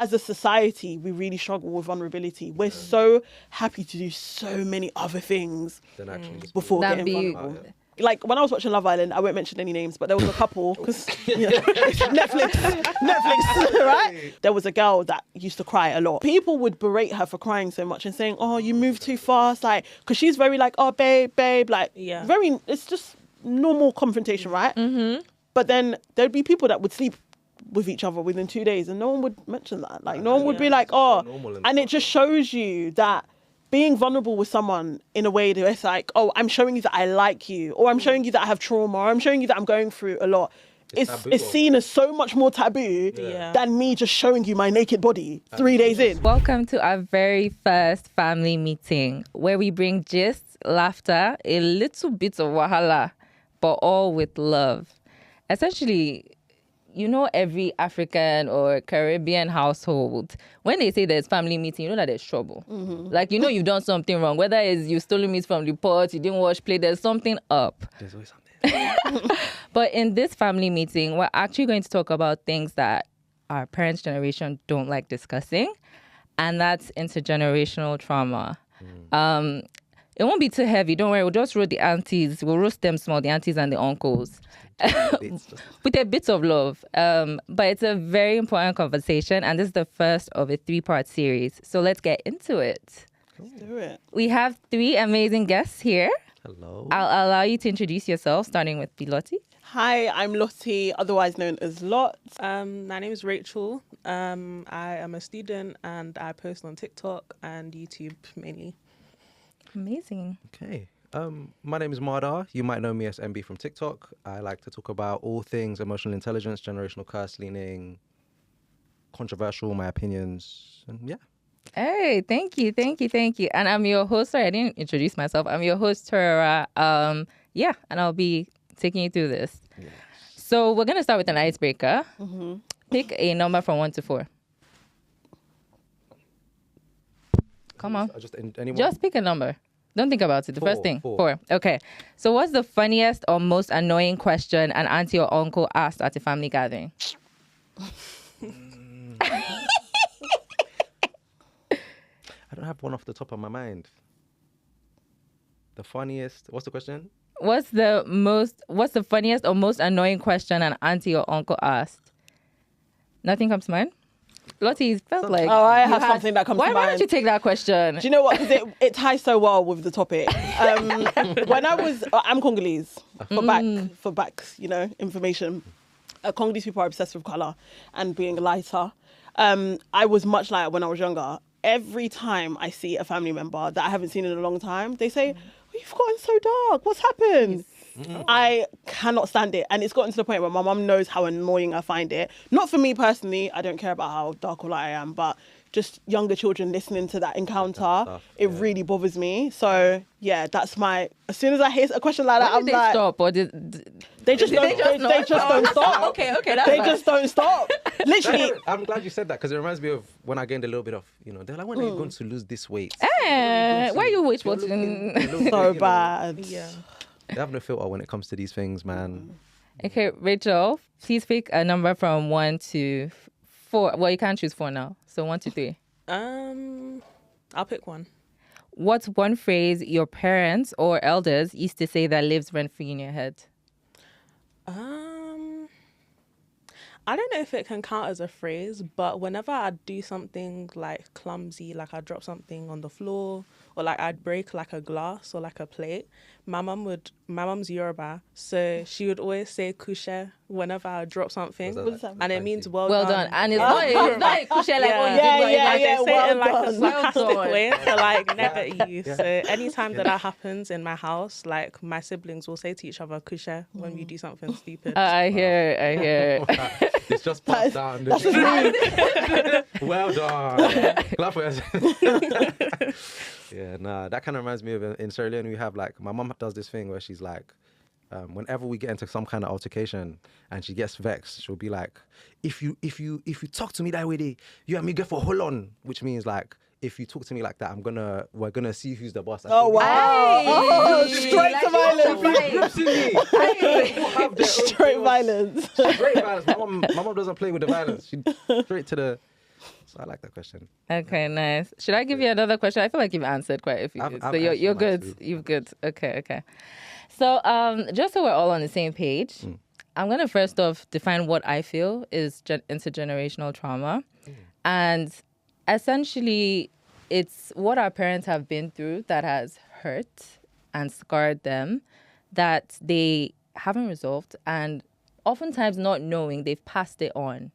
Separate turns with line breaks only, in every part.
as a society, we really struggle with vulnerability. We're so happy to do so many other things before getting vulnerable. Like when I was watching Love Island, I won't mention any names, but there was a couple because Netflix, right? There was a girl that used to cry a lot. People would berate her for crying so much and saying, "Oh, you move too fast," like because she's very like, "Oh, babe," like very. It's just normal confrontation, right? Mm-hmm. But then there'd be people that would sleep with each other within 2 days, and no one would mention that. Like no one would be like, "Oh," and it just shows you that. Being vulnerable with someone in a way that it's like, oh, I'm showing you that I like you, or I'm showing you that I have trauma, or I'm showing you that I'm going through a lot. It's seen as so much more taboo than me just showing you my naked body 3 days in.
Welcome to our very first family meeting where we bring gist, laughter, a little bit of wahala, but all with love. Essentially, you know, every African or Caribbean household, when they say there's family meeting, you know that there's trouble. Mm-hmm. Like, you know you've done something wrong. Whether it's you stolen meat from the pot, you didn't wash plate, there's something up.
There's always something.
But in this family meeting, we're actually going to talk about things that our parents' generation don't like discussing. And that's intergenerational trauma. It won't be too heavy. Don't worry. We'll just roast the aunties. We'll roast them small, the aunties and the uncles. With a bit of love. But it's a very important conversation. And this is the first of a 3-part series. So let's get into it.
Let's do it.
We have 3 amazing guests here.
Hello.
I'll allow you to introduce yourself, starting with Lottie.
Hi, I'm Lottie, otherwise known as Lot.
My name is Rachel. I am a student and I post on TikTok and YouTube mainly.
Amazing.
Okay. My name is Mardar. You might know me as MB from TikTok. I like to talk about all things emotional intelligence, generational curse leaning, controversial, my opinions, and yeah.
Hey, thank you. And I'm your host. Sorry, I didn't introduce myself. I'm your host, Torera. And I'll be taking you through this. Yes. So we're going to start with an icebreaker. Mm-hmm. Pick a number from 1 to 4. Come on. Just pick a number. Don't think about it. The first thing. 4. Okay. So what's the funniest or most annoying question an auntie or uncle asked at a family gathering?
I don't have one off the top of my mind. The funniest. What's the question?
What's the funniest or most annoying question an auntie or uncle asked? Nothing comes to mind? Lottie, felt like...
Oh, I have something that comes to mind.
Why don't you take that question?
Do you know what? Because it ties so well with the topic. When I'm Congolese, for back, information. Congolese people are obsessed with colour and being lighter. I was much lighter when I was younger. Every time I see a family member that I haven't seen in a long time, they say, "You've gotten so dark. What's happened?" I cannot stand it. And it's gotten to the point where my mum knows how annoying I find it. Not for me personally. I don't care about how dark or light I am, but just younger children listening to that encounter, really bothers me. So, yeah, that's as soon as I hear a question like that, I'm like...
stop? Or
they just don't stop.
Okay, that's
They just don't stop. Literally.
I'm glad you said that because it reminds me of when I gained a little bit of, they're like, when are you going to lose this weight?
Why are you weight watching?
So bad.
Yeah.
They have no filter when it comes to these things, man.
Okay, Rachel, please pick a number from 1 to 4. Well, you can't choose 4 now. So 1 to 3.
I'll pick 1.
What's one phrase your parents or elders used to say that lives rent-free in your head?
I don't know if it can count as a phrase, but whenever I do something like clumsy, like I drop something on the floor, or like I'd break like a glass or like a plate, my mum's Yoruba, so she would always say kushe whenever I drop something, and it means well done.
And it's not a kushe like
they say it in like a
well
sarcastic
done.
way to like nag at you. So anytime that happens in my house, like my siblings will say to each other kushe when we do something stupid.
I hear.
It's just passed down. Well done. Clap for yourself. Yeah, that kind of reminds me of in Sierra Leone, we have like, my mum does this thing where she's like, whenever we get into some kind of altercation and she gets vexed, she'll be like, if you talk to me that way, you and me go for hold on, which means like, if you talk to me like that, we're gonna see who's the boss.
Oh wow! Straight to violence.
Straight violence. My mom doesn't play with the violence. She straight to the. So I like that question.
Okay, nice. Should I give you another question? I feel like you've answered quite a few. So you're good. You're good. Okay. So just so we're all on the same page, I'm going to first off define what I feel is intergenerational trauma. And essentially, it's what our parents have been through that has hurt and scarred them that they haven't resolved, and oftentimes not knowing, they've passed it on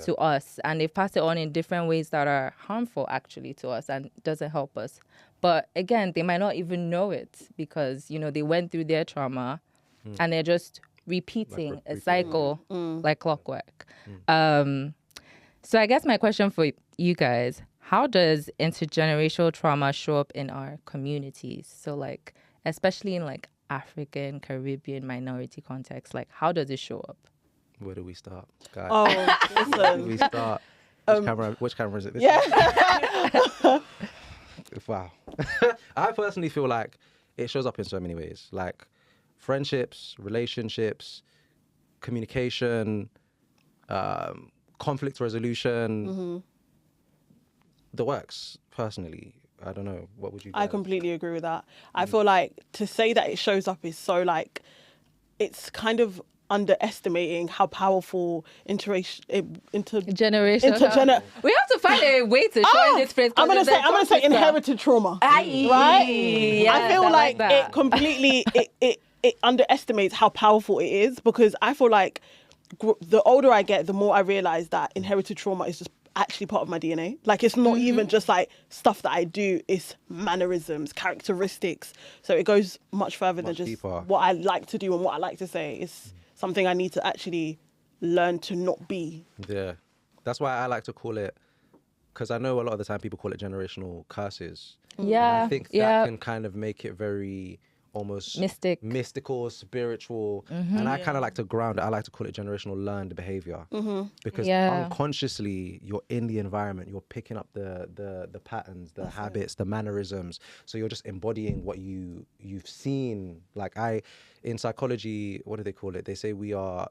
to us, and they've passed it on in different ways that are harmful actually to us and doesn't help us. But again, they might not even know it because, you know, they went through their trauma and they're just repeating a cycle like clockwork. So I guess my question for you guys, how does intergenerational trauma show up in our communities? So like, especially in like African, Caribbean, minority context, like how does it show up?
Where do we start, guys?
Oh, listen.
Where do we start? Which camera is it? This
Yeah.
Wow. I personally feel like it shows up in so many ways, like friendships, relationships, communication, conflict resolution, the works, personally. I don't know. What would you guys?
I completely agree with that. I feel like to say that it shows up is so like, it's kind of underestimating how powerful
Generational. We have to find a way to show this phrase.
I'm gonna say inherited trauma. Right?
Yeah,
I feel like
that.
it completely it underestimates how powerful it is, because I feel like the older I get, the more I realize that inherited trauma is just actually part of my DNA. Like, it's not even just like stuff that I do, it's mannerisms, characteristics. So it goes much further than just
deeper.
what I like to do and what I like to say. It's something I need to actually learn to not be.
Yeah. That's why I like to call it, because I know a lot of the time people call it generational curses.
Yeah.
And I think that can kind of make it very almost mystical, spiritual. And I kind of like to ground it. I like to call it generational learned behavior, because unconsciously you're in the environment, you're picking up the patterns, the habits, the mannerisms. So you're just embodying what you've seen. Like in psychology, what do they call it? They say we are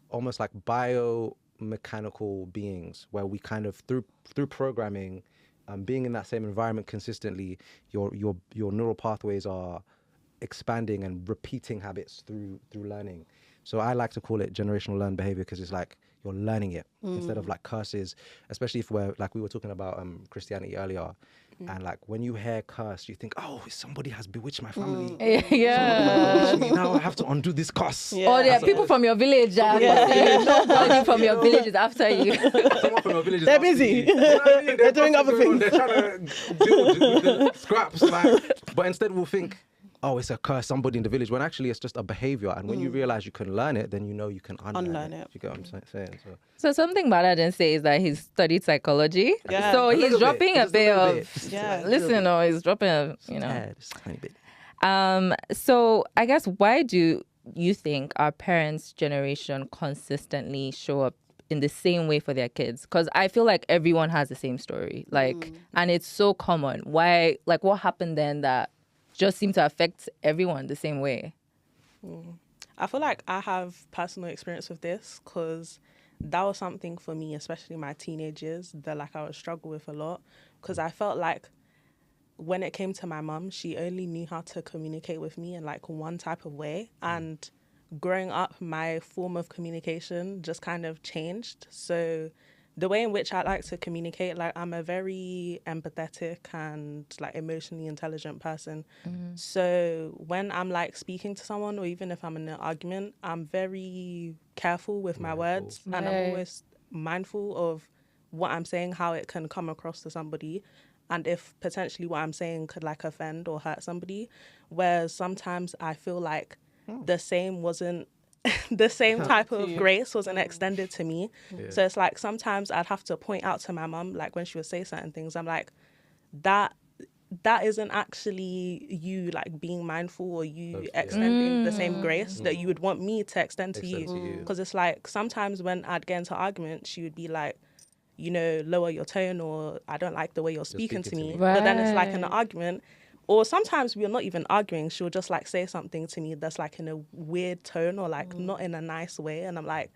almost like biomechanical beings, where we kind of through programming, being in that same environment consistently, your neural pathways are expanding and repeating habits through learning. So I like to call it generational learned behavior, because it's like you're learning it instead of like curses, especially if we're like, we were talking about Christianity earlier, and like when you hear curse, you think, oh, somebody has bewitched my family. Now I have to undo this curse.
Or there are people from your village. Nobody from your village is after you.
Someone from your village is
They're
after
busy.
you. You know what I mean?
They're doing other things.
They're trying to build with the scraps, but instead we'll think, oh, it's a curse, somebody in the village, when actually it's just a behavior. And when you realize you can learn it, then you know you can unlearn it. You get what I'm saying?
So something Bala didn't say is that he studied psychology.
Yeah.
So he's dropping a bit of,
listen,
he's dropping a,
Just a tiny bit.
So I guess, why do you think our parents' generation consistently show up in the same way for their kids? Because I feel like everyone has the same story, like, and it's so common. Why, like, what happened then that just seem to affect everyone the same way?
I feel like I have personal experience with this, because that was something for me, especially my teenage years, that like I would struggle with a lot, because I felt like when it came to my mum, she only knew how to communicate with me in like one type of way, and growing up, my form of communication just kind of changed. So the way in which I like to communicate, like, I'm a very empathetic and like emotionally intelligent person. So when I'm like speaking to someone, or even if I'm in an argument, I'm very careful with my words, and I'm always mindful of what I'm saying, how it can come across to somebody, and if potentially what I'm saying could like offend or hurt somebody. Whereas sometimes I feel like the same type of grace wasn't extended to me. So it's like sometimes I'd have to point out to my mum, like when she would say certain things, I'm like, that isn't actually you like being mindful, or you extending the same grace that you would want me to extend to you. Because it's like sometimes when I'd get into argument, she would be like, lower your tone, or I don't like the way you're speaking to me. But then it's like an argument. Or sometimes we're not even arguing. She'll just like say something to me that's like in a weird tone, or like not in a nice way. And I'm like,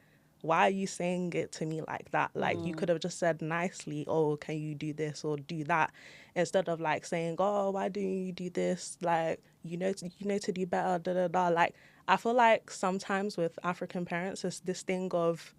why are you saying it to me like that? Like, you could have just said nicely, oh, can you do this or do that? Instead of like saying, oh, why do you do this? Like, you know to do better, da, da, da. Like, I feel like sometimes with African parents, it's this thing of,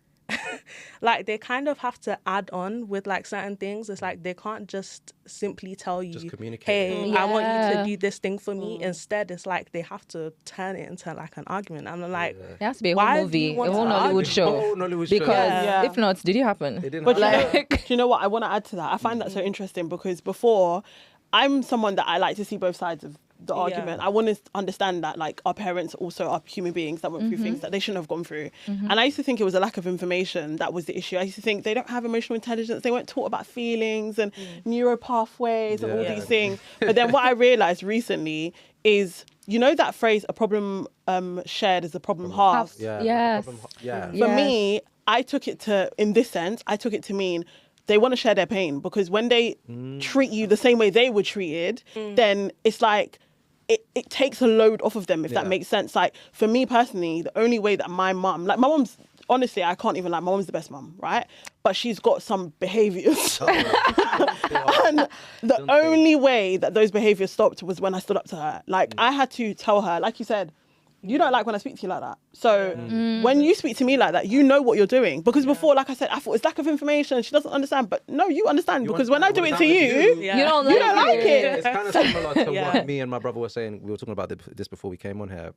like, they kind of have to add on with like certain things. It's like they can't just simply tell you,
Just communicate.
hey, I want you to do this thing for me. Instead, it's like they have to turn it into like an argument. And I'm like,
It has to be a
why
whole
do you
movie,
want
a whole
to
Nollywood
argue?
show.
Oh, Nollywood show.
Because if not, did it happen?
It didn't
But
happen.
do you know what? I want to add to that. I find that so interesting because before, I'm someone that I like to see both sides of the argument. I want to understand that like our parents also are human beings that went through things that they shouldn't have gone through. And I used to think it was a lack of information that was the issue. I used to think they don't have emotional intelligence. They weren't taught about feelings and neuro pathways and all these things. But then what I realized recently is, you know, that phrase, a problem shared is a problem halved.
Yeah.
Yes.
Yeah.
For me, I took it to, in this sense, I took it to mean they want to share their pain, because when they treat you the same way they were treated, then it's like, it takes a load off of them, if that makes sense. Like, for me personally, the only way that my mom's, honestly, I can't even lie, my mom's the best mom, right? But she's got some behaviours. And the only way that those behaviours stopped was when I stood up to her. Like, I had to tell her, like you said, you don't like when I speak to you like that. So when you speak to me like that, you know what you're doing. Because before, like I said, I thought it's lack of information. She doesn't understand. But no, you understand. Because when I do it to you,
You don't like it.
it.
It's kind of similar to what me and my brother were saying. We were talking about this before we came on here.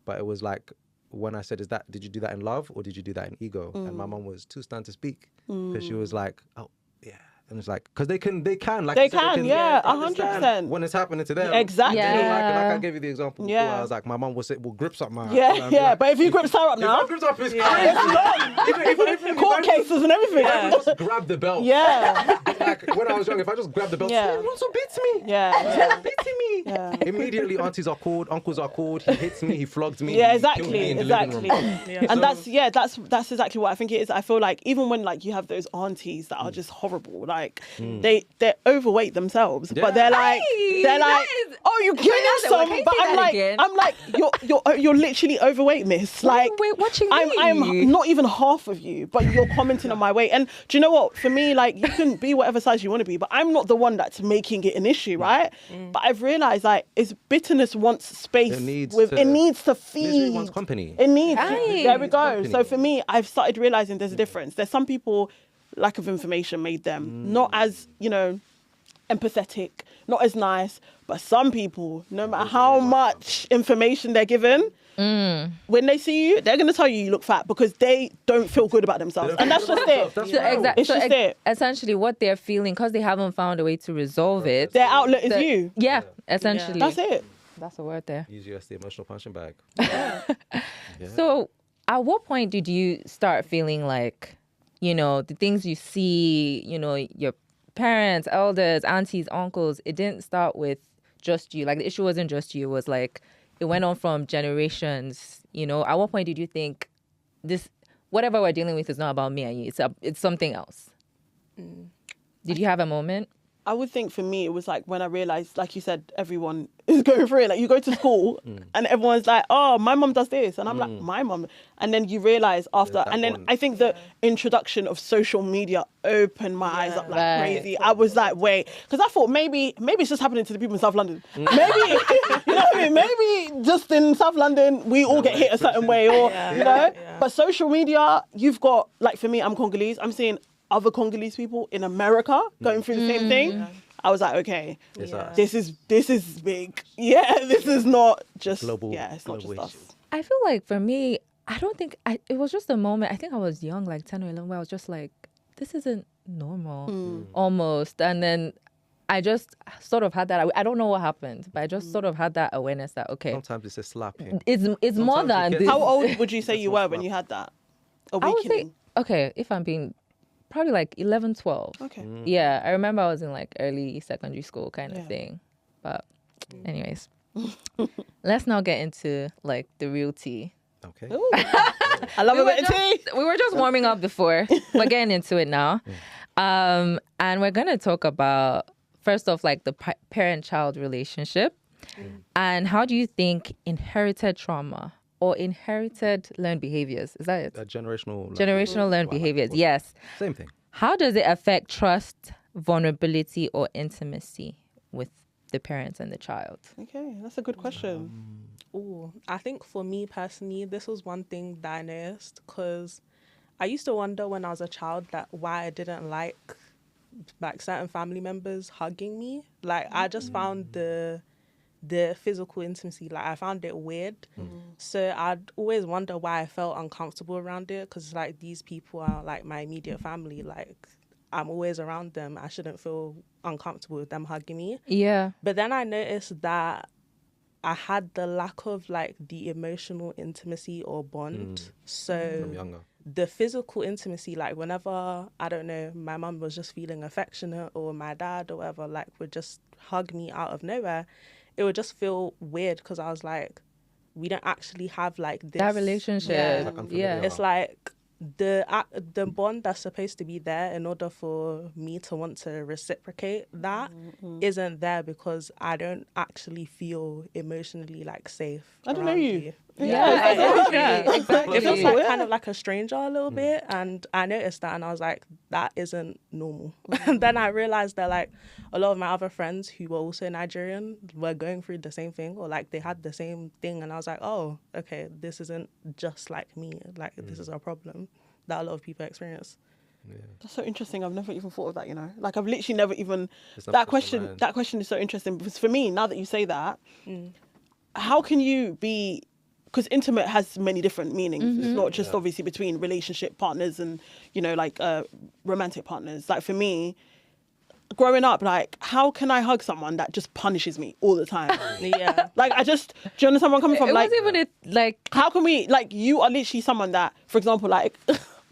But it was like, when I said, did you do that in love or did you do that in ego? And my mom was too stunned to speak, because she was like, oh, yeah. And it's like, because they can, like
They
you said,
can, yeah, 100%.
when it's happening to them.
Exactly.
You know, like
Yeah.
I gave you the example before.
Yeah.
I was like, my mom will grip something.
Yeah. But if you grip her up now,
If I gripped up, it's
it's
crazy.
court cases and everything.
If I just grab the belt.
Yeah.
Like, when I was young, if I just grab the belt,
Yeah.
he also beats me.
Yeah.
Beating me.
Yeah.
Immediately, aunties are called, uncles are called. He hits me, he flogs me.
Yeah,
he killed me
exactly,
in the living
exactly.
room.
And that's exactly what I think it is. I feel like even when like you have those aunties that are just horrible, like they're overweight themselves, but they're like oh, you gained some, but I'm like you're literally overweight, miss. Like,
Wait, watching
I'm not even half of you, but you're commenting on my weight. And do you know what? For me, like, you can be whatever size you want to be, but I'm not the one that's making it an issue, right? But I've realized like bitterness wants space. It needs to feed.
It wants company.
It needs.
Right.
There we go.
Company.
So for me, I've started realizing there's a difference. There's some people, lack of information made them not as, empathetic, not as nice. But some people, no matter how much information they're given, when they see you, they're going to tell you look fat because they don't feel good about themselves. And that's just it. It's just it.
Essentially, what they're feeling, because they haven't found a way to resolve it.
Their outlet is you.
Yeah, essentially.
That's it.
That's a word there.
Use you as the emotional punching bag.
So, at what point did you start feeling like, the things you see, your parents, elders, aunties, uncles, it didn't start with just you. Like, the issue wasn't just you. It was like, it went on from generations. At what point did you think this, whatever we're dealing with is not about me and you, it's something else? Did you have a moment?
I would think for me, it was like when I realized, like you said, everyone is going through it. Like, you go to school and everyone's like, oh, my mum does this. And I'm like, my mum. And then you realize after, and then I think the introduction of social media opened my eyes up like crazy. I was like, wait, because I thought maybe it's just happening to the people in South London. Maybe, you know what I mean? Maybe just in South London, we all get hit a certain way or, But social media, you've got, like for me, I'm Congolese. I'm seeing other Congolese people in America going through the same thing. I was like, okay, this is big. Yeah, this is not just
global.
Yeah, it's not just
issue.
us.
I feel like for me, I don't think it was just a moment. I think I was young, like 10 or 11, where I was just like, this isn't normal, almost. And then I just sort of had that. I don't know what happened, but I just sort of had that awareness that
Sometimes it's a slapping.
it's more than this.
How old would you say you were when you had that
I would say,
awakening?
okay, if I'm being probably like 11, 12.
Okay.
Yeah, I remember I was in like early secondary school kind of thing. But anyways, let's now get into like the real tea.
Okay.
I love a bit of tea.
We were just warming up before. We're getting into it now. And we're going to talk about, first off, like the parent-child relationship. And how do you think inherited trauma or inherited learned behaviors? Is that it?
Generational
Learned behaviors, yes.
Same thing.
How does it affect trust, vulnerability, or intimacy with the parents and the child?
Okay, that's a good question.
I think for me personally, this was one thing that I noticed, because I used to wonder when I was a child that why I didn't like certain family members hugging me. Like, I just found the physical intimacy, like, I found it weird. So I'd always wonder why I felt uncomfortable around it, because like, these people are like my immediate family. Like, I'm always around them. I shouldn't feel uncomfortable with them hugging me.
Yeah.
But then I noticed that I had the lack of like the emotional intimacy or bond. So
From younger.
the physical intimacy, like whenever, I don't know, my mum was just feeling affectionate, or my dad or whatever, like would just hug me out of nowhere, it would just feel weird, because I was like, we don't actually have like this.
That relationship.
Yeah.
Yeah.
It's like the bond that's supposed to be there in order for me to want to reciprocate that isn't there, because I don't actually feel emotionally like safe.
I don't know
around
you.
Yeah, exactly.
It feels like kind of like a stranger a little bit, and I noticed that, and I was like, that isn't normal. And then I realized that like a lot of my other friends who were also Nigerian were going through the same thing, or like they had the same thing, and I was like, oh, okay, this isn't just like me. Like, this is a problem that a lot of people experience.
Yeah.
That's so interesting. I've never even thought of that, you know. Like, I've literally never even...
It's not
That
crossed my
question,
mind.
that question is so interesting, because for me, now that you say that, how can you be... Because intimate has many different meanings. It's not just obviously between relationship partners and, you know, like romantic partners. Like, for me, growing up, like, how can I hug someone that just punishes me all the time?
Yeah.
Like, do you understand where I'm coming from?
It
Like,
wasn't even like
how can we, like, you are literally someone that, for example, like,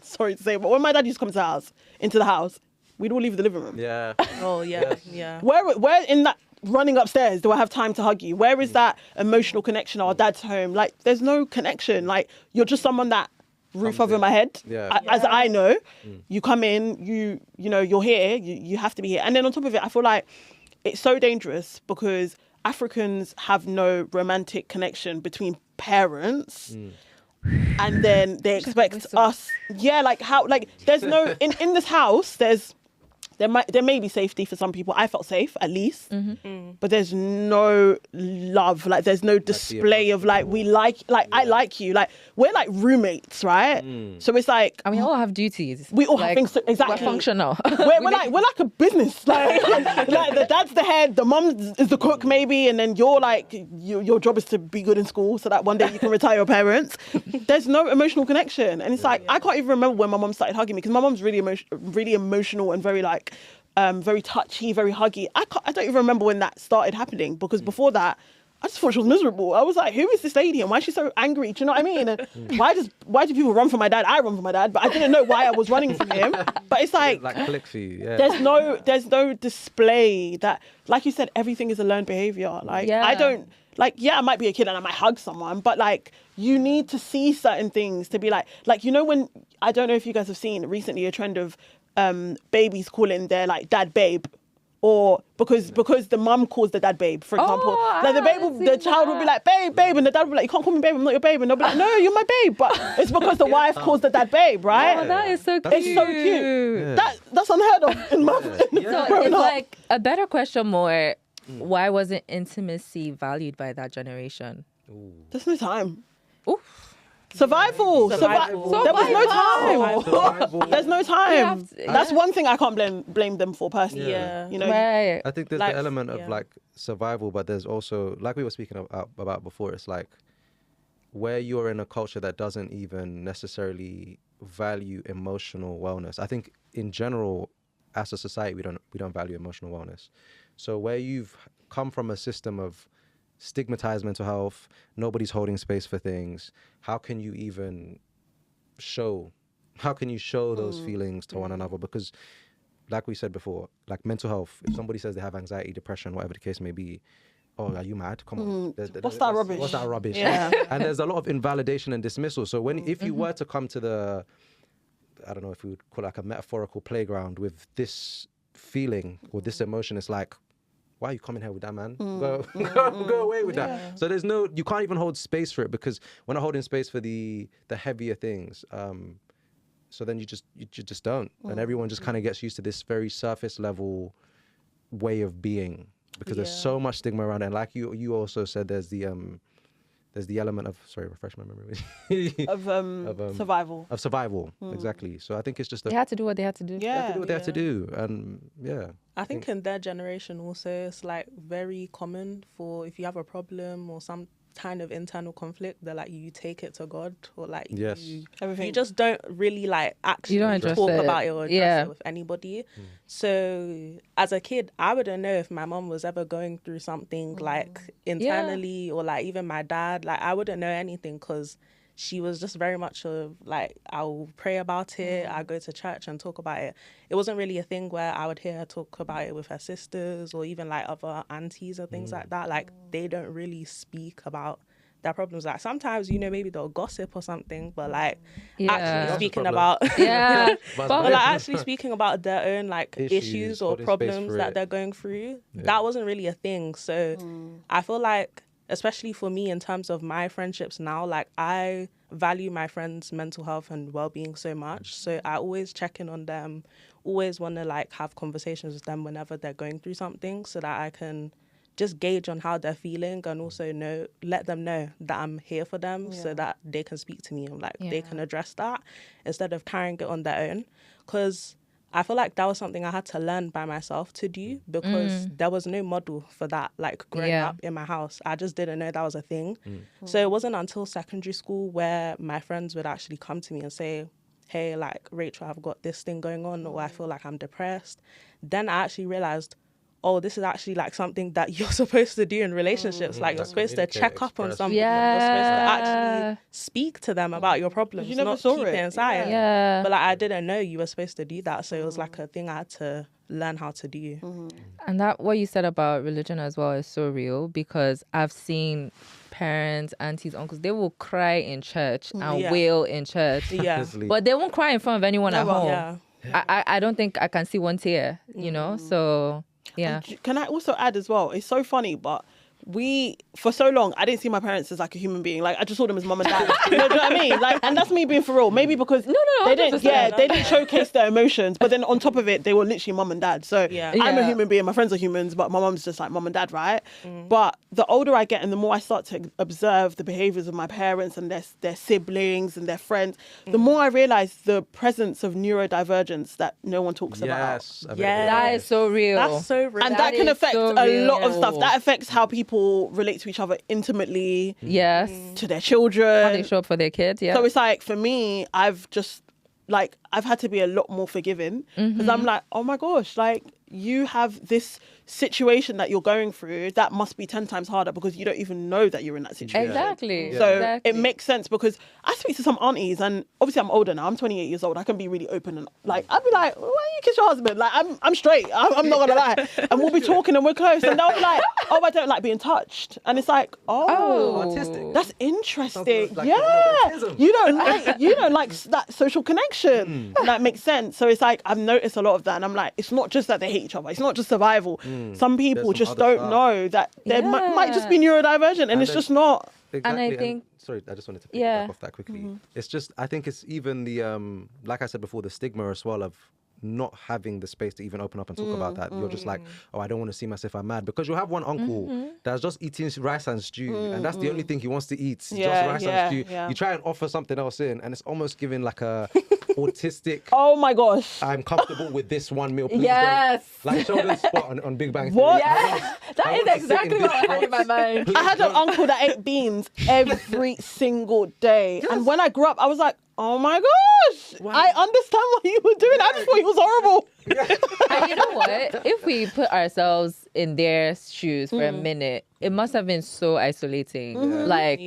sorry to say, but when my dad used to come to into the house, we'd all leave the living room.
Yeah.
Oh, yeah. Yeah.
Where in that running upstairs do I have time to hug you? Where is that emotional connection? Our dad's home. Like, there's no connection. Like, you're just someone that roof over my head.
Yeah.
As I know, you come in, you know, you're here, you have to be here. And then on top of it, I feel like it's so dangerous, because Africans have no romantic connection between parents. And then they expect us, like how, like, there's no, in this house, there may be safety for some people. I felt safe, at least. But there's no love. Like, there's no display of, like, I like you. Like, we're like roommates, right? So it's like...
I mean, we all have duties.
We all
like,
have things to... Exactly.
We're functional.
We're like a business. Like the dad's the head, the mum is the cook maybe, and then you're like, your job is to be good in school so that one day you can retire your parents. There's no emotional connection. And it's like, I can't even remember when my mum started hugging me, because my mum's really emotional and very like, very touchy, very huggy. I don't even remember when that started happening, because before that, I just thought she was miserable. I was like, who is this lady and why is she so angry? Do you know what I mean? And why do people run from my dad? I run from my dad, but I didn't know why I was running from him. But it's like
click for you. Yeah.
There's no display that, like you said, everything is a learned behavior. Like, I don't, like, I might be a kid and I might hug someone, but like, you need to see certain things to be like, you know, when, I don't know if you guys have seen recently a trend of babies calling their like dad babe, or because the mum calls the dad babe, for example. Like the child will be like, babe, and the dad will be like, you can't call me babe, I'm not your babe. And they'll be like, no, you're my babe. But it's because the wife calls the dad babe, right?
Oh, that is so cute.
It's so cute. Yeah. That's unheard of in my
So it's like a better question more, why wasn't intimacy valued by that generation?
There's no time.
Oof.
Survival. There was no time. There's no time. That's one thing I can't blame them for personally.
Yeah.
You know,
right.
I think there's the element of like survival, but there's also, like we were speaking about before, it's like where you're in a culture that doesn't even necessarily value emotional wellness. I think in general, as a society, we don't value emotional wellness. So where you've come from a system of stigmatized mental health, nobody's holding space for things, how can you show those feelings to one another? Because like we said before, like mental health, if somebody says they have anxiety, depression, whatever the case may be, oh, are you mad? Come on.
What's that rubbish?
What's that rubbish?
Yeah.
And there's a lot of invalidation and dismissal. So if you were to come to the, I don't know if we would call it like a metaphorical playground with this feeling or this emotion, it's like, why are you coming here with that, man? Go away with that. So you can't even hold space for it, because we're not holding space for the heavier things. So then you just don't, and everyone just kind of gets used to this very surface level way of being, because there's so much stigma around it. And like you also said, there's the element of, sorry, refresh my memory.
of survival.
Of survival, exactly. So I think it's just
they had to do what they had to do.
They had to do what they had to do, and
I think in their generation also, it's like very common for, if you have a problem or some kind of internal conflict, that like you take it to God, or like you just don't really like actually talk about it or address it with anybody. So as a kid, I wouldn't know if my mom was ever going through something like internally, or like even my dad, like I wouldn't know anything, because she was just very much of like, I'll pray about it, I go to church and talk about it. It wasn't really a thing where I would hear her talk about it with her sisters or even like other aunties or things like that. Like they don't really speak about their problems. Like sometimes, you know, maybe they'll gossip or something, but like actually speaking about but like actually speaking about their own like issues or problems that they're going through, that wasn't really a thing. So I feel like, especially for me in terms of my friendships now, like I value my friends' mental health and well-being so much. So I always check in on them, always want to like have conversations with them whenever they're going through something, so that I can just gauge on how they're feeling, and also let them know that I'm here for them, so that they can speak to me and like they can address that instead of carrying it on their own. Because I feel like that was something I had to learn by myself to do, because there was no model for that, like growing up in my house. I just didn't know that was a thing. So it wasn't until secondary school where my friends would actually come to me and say, hey, like, Rachel, I've got this thing going on, or I feel like I'm depressed. Then I actually realized, oh, this is actually like something that you're supposed to do in relationships. Like you're supposed to check up on somebody. You're supposed to actually speak to them about your problems, not keep it inside. But like I didn't know you were supposed to do that. So it was like a thing I had to learn how to do.
And that what you said about religion as well is so real, because I've seen parents, aunties, uncles, they will cry in church and wail in church. But they won't cry in front of anyone at home. I don't think I can see one tear, you know? So... yeah.
And can I also add as well, it's so funny, but for so long, I didn't see my parents as like a human being. Like I just saw them as mum and dad. You know what I mean? Like, and that's me being for real. Maybe because they didn't showcase their emotions, but then on top of it, they were literally mum and dad. So I'm a human being, my friends are humans, but my mum's just like mum and dad, right? But the older I get and the more I start to observe the behaviors of my parents and their siblings and their friends, the more I realize the presence of neurodivergence that no one talks about.
That is so real.
That's so real.
And that can affect a lot of stuff. That affects how people relate to each other intimately.
Yes.
To their children.
How they show up for their kids,
So it's like, for me, I've had to be a lot more forgiving, because I'm like, oh my gosh, like you have this situation that you're going through that must be 10 times harder because you don't even know that you're in that situation.
Exactly.
So it makes sense, because I speak to some aunties, and obviously I'm older now, I'm 28 years old, I can be really open, and like I'd be like, why you kiss your husband? Like I'm straight, I'm not gonna lie, and we'll be talking and we're close, and they'll be like, oh, I don't like being touched, and it's like,
autistic.
That's interesting.
Like
you don't like that social connection. That makes sense. So it's like I've noticed a lot of that, and I'm like, it's not just that they hate each other, it's not just survival. Some people just don't know that there might just be neurodivergent, and it's just not.
Exactly.
And I think...
sorry, I just wanted to pick back off that quickly. It's just, I think it's even the, like I said before, the stigma as well of not having the space to even open up and talk about that. You're just like, oh, I don't want to see myself, I'm mad. Because you'll have one uncle that's just eating rice and stew, and that's the only thing he wants to eat, just rice and stew. You try and offer something else in, and it's almost giving like a autistic,
oh my gosh,
I'm comfortable with this one meal, please
yes,
don't. Like Sheldon's spot on Big Bang Theory.
What?
Yes. That is exactly what I had in my mind.
I had an uncle that ate beans every single day, and when I grew up, I was like, oh my gosh, wow. I understand what you were doing. I just thought he was horrible.
And you know what? If we put ourselves in their shoes for a minute, it must have been so isolating. Like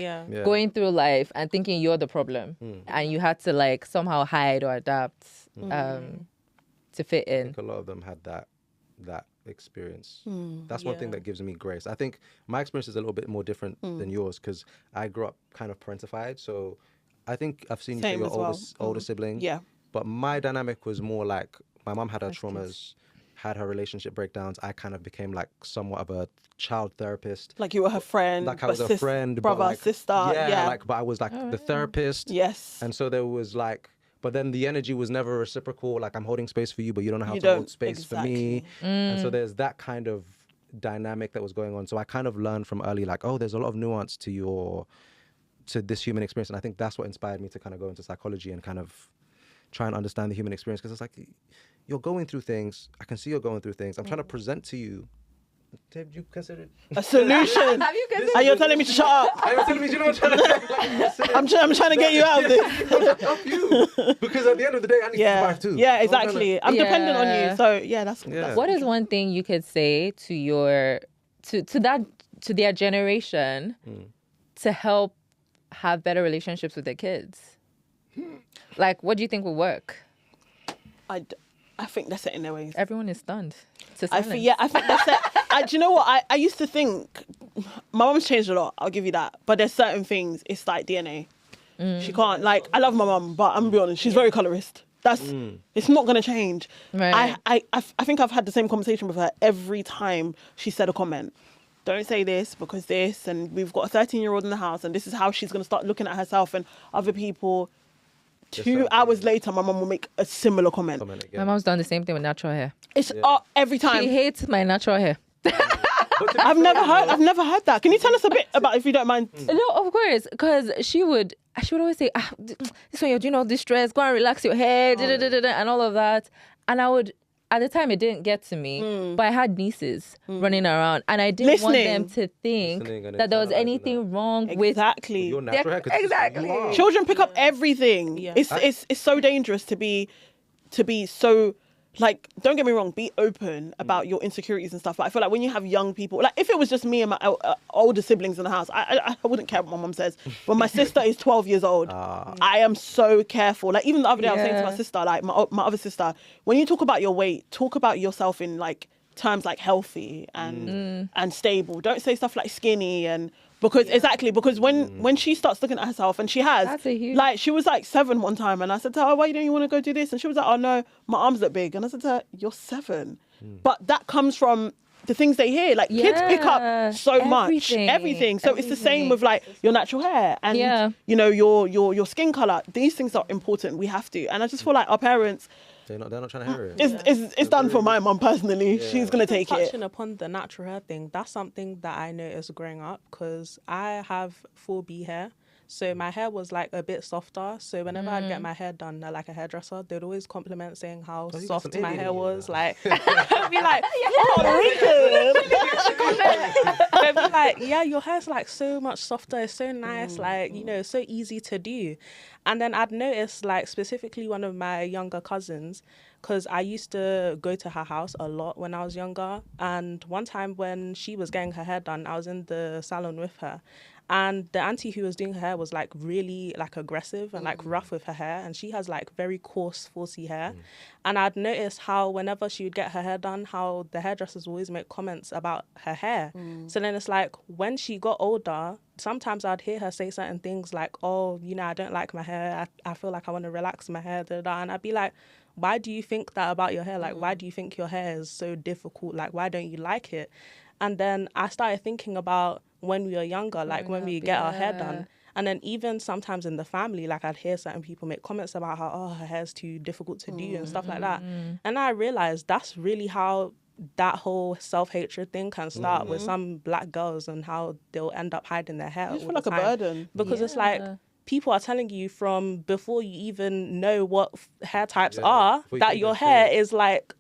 going through life and thinking you're the problem, and you had to like somehow hide or adapt to fit in.
I think a lot of them had that experience. That's one thing that gives me grace. I think my experience is a little bit more different than yours, because I grew up kind of parentified, so I think I've seen you say your older sibling.
Yeah.
But my dynamic was more like, my mom had her traumas, had her relationship breakdowns, I kind of became like somewhat of a child therapist.
Like you were her friend.
Like I was a friend,
brother,
but like,
sister. Yeah.
like, but I was like the therapist.
Yes.
And so there was like, but then the energy was never reciprocal. Like, I'm holding space for you, but you don't know how
You
to hold space for me.
exactly.
And so there's that kind of dynamic that was going on. So I kind of learned from early, like, oh, there's a lot of nuance to this human experience. And I think that's what inspired me to kind of go into psychology and kind of try and understand the human experience. Because it's like, you're going through things. I can see you're going through things. I'm trying to present to you. Did you consider it
a solution?
Have you considered?
And you're telling me to shut up.
I'm telling me, you know what I'm trying to like,
I'm trying to get you out of this.
help you. Because at the end of the day, I need to survive too.
Yeah,
So
exactly. I'm dependent on you. So yeah, that's
What is one thing you could say to your to their generation to help have better relationships with their kids? Like, what do you think will work?
I think they're set in their ways.
Everyone is stunned.
I think they're set. Do you know what? I used to think my mom's changed a lot. I'll give you that. But there's certain things. It's like DNA. She can't. Like, I love my mum, but I'm gonna be honest. She's very colorist. It's not gonna change.
Right.
I think I've had the same conversation with her every time she said a comment. Don't say this because this, and we've got a 13-year-old in the house, and this is how she's gonna start looking at herself and other people. 2 hours later, my mum will make a similar comment.
My mom's done the same thing with natural hair.
It's every time.
She hates my natural hair.
I've never heard that. Can you tell us a bit about, if you don't mind?
No, of course, because she would always say, this one, you know, this stress, go and relax your hair, and all of that. And I would, at the time, it didn't get to me, but I had nieces running around, and I didn't want them to think that there was anything wrong with
your natural hair.
Exactly.
Children pick up everything. Yeah. It's so dangerous to be so. Like, don't get me wrong, be open about your insecurities and stuff. But I feel like when you have young people, like if it was just me and my older siblings in the house, I wouldn't care what my mum says. When my sister is 12 years old, I am so careful. Like even the other day I was saying to my sister, like my other sister, when you talk about your weight, talk about yourself in like terms like healthy and stable. Don't say stuff like skinny and... Because when she starts looking at herself, and she has, like, she was like 7 one time, and I said to her, oh, why don't you want to go do this? And she was like, oh no, my arms look big. And I said to her, you're 7. But that comes from the things they hear. Like kids pick up so much, everything. So it's the same with like your natural hair and you know your skin color. These things are important. We have to. And I just feel like our parents.
They're not trying to hear it.
It's done for my mum personally. Yeah. She's going to take it.
Touching upon the natural hair thing, that's something that I noticed growing up because I have 4B hair. So my hair was like a bit softer. So whenever I'd get my hair done at like a hairdresser, they'd always compliment saying how soft my hair was. Like, I'd be like, they'd be like, yeah, your hair's like so much softer. It's so nice. Like, you know, it's so easy to do. And then I'd noticed like specifically one of my younger cousins, because I used to go to her house a lot when I was younger. And one time when she was getting her hair done, I was in the salon with her. And the auntie who was doing her hair was like really like aggressive and like rough with her hair. And she has like very coarse, falsy hair. And I'd noticed how whenever she would get her hair done, how the hairdressers always make comments about her hair. So then it's like when she got older, sometimes I'd hear her say certain things like, oh, you know, I don't like my hair. I feel like I want to relax my hair. And I'd be like, why do you think that about your hair? Like, why do you think your hair is so difficult? Like, why don't you like it? And then I started thinking about when we were younger, like when we get our hair done. And then even sometimes in the family, like I'd hear certain people make comments about how, oh, her hair's too difficult to do and stuff like that. And I realized that's really how that whole self-hatred thing can start with some black girls and how they'll end up hiding their hair.
You feel like a burden.
Because it's like, people are telling you from before you even know what hair types are, that your hair is like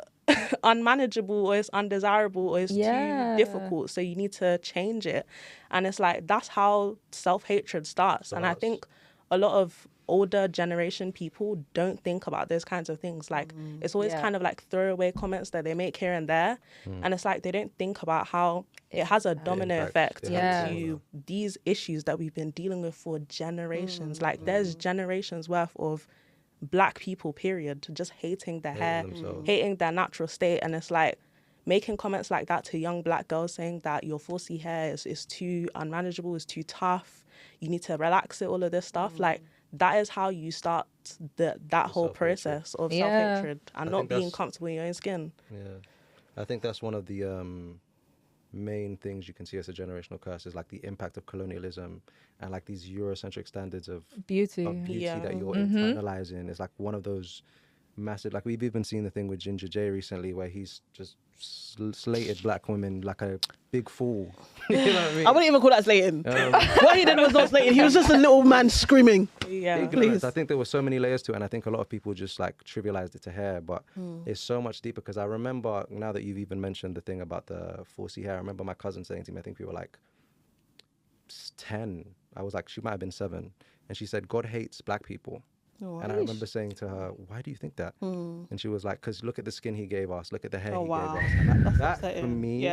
unmanageable or it's undesirable or it's too difficult, so you need to change it. And it's like that's how self-hatred starts. And I think a lot of older generation people don't think about those kinds of things. Like it's always kind of like throwaway comments that they make here and there, and it's like they don't think about how it has a domino effect into these issues that we've been dealing with for generations. Like there's generations worth of black people, period, just hating their hair, hating their natural state. And it's like making comments like that to young black girls, saying that your 4C hair is too unmanageable, is too tough, you need to relax it, all of this stuff. Like that is how you start that whole process of self-hatred and not being comfortable in your own skin.
I think that's one of the main things you can see as a generational curse is like the impact of colonialism and like these Eurocentric standards of beauty that you're internalizing. Is like one of those massive, like we've even seen the thing with Ginger J recently where he's just slated black women like a big fool. You know what I mean?
I wouldn't even call that slating. What he did was not slating. He was just a little man screaming.
Yeah,
please.
I think there were so many layers to it, and I think a lot of people just like trivialized it to hair, but it's so much deeper. Because I remember, now that you've even mentioned the thing about the 4C hair, I remember my cousin saying to me, I think we were like 10. I was like, she might have been 7, and she said, God hates black people. Oh, and I remember saying to her, why do you think that? And she was like, because look at the skin he gave us, look at the hair he gave us. And that for me,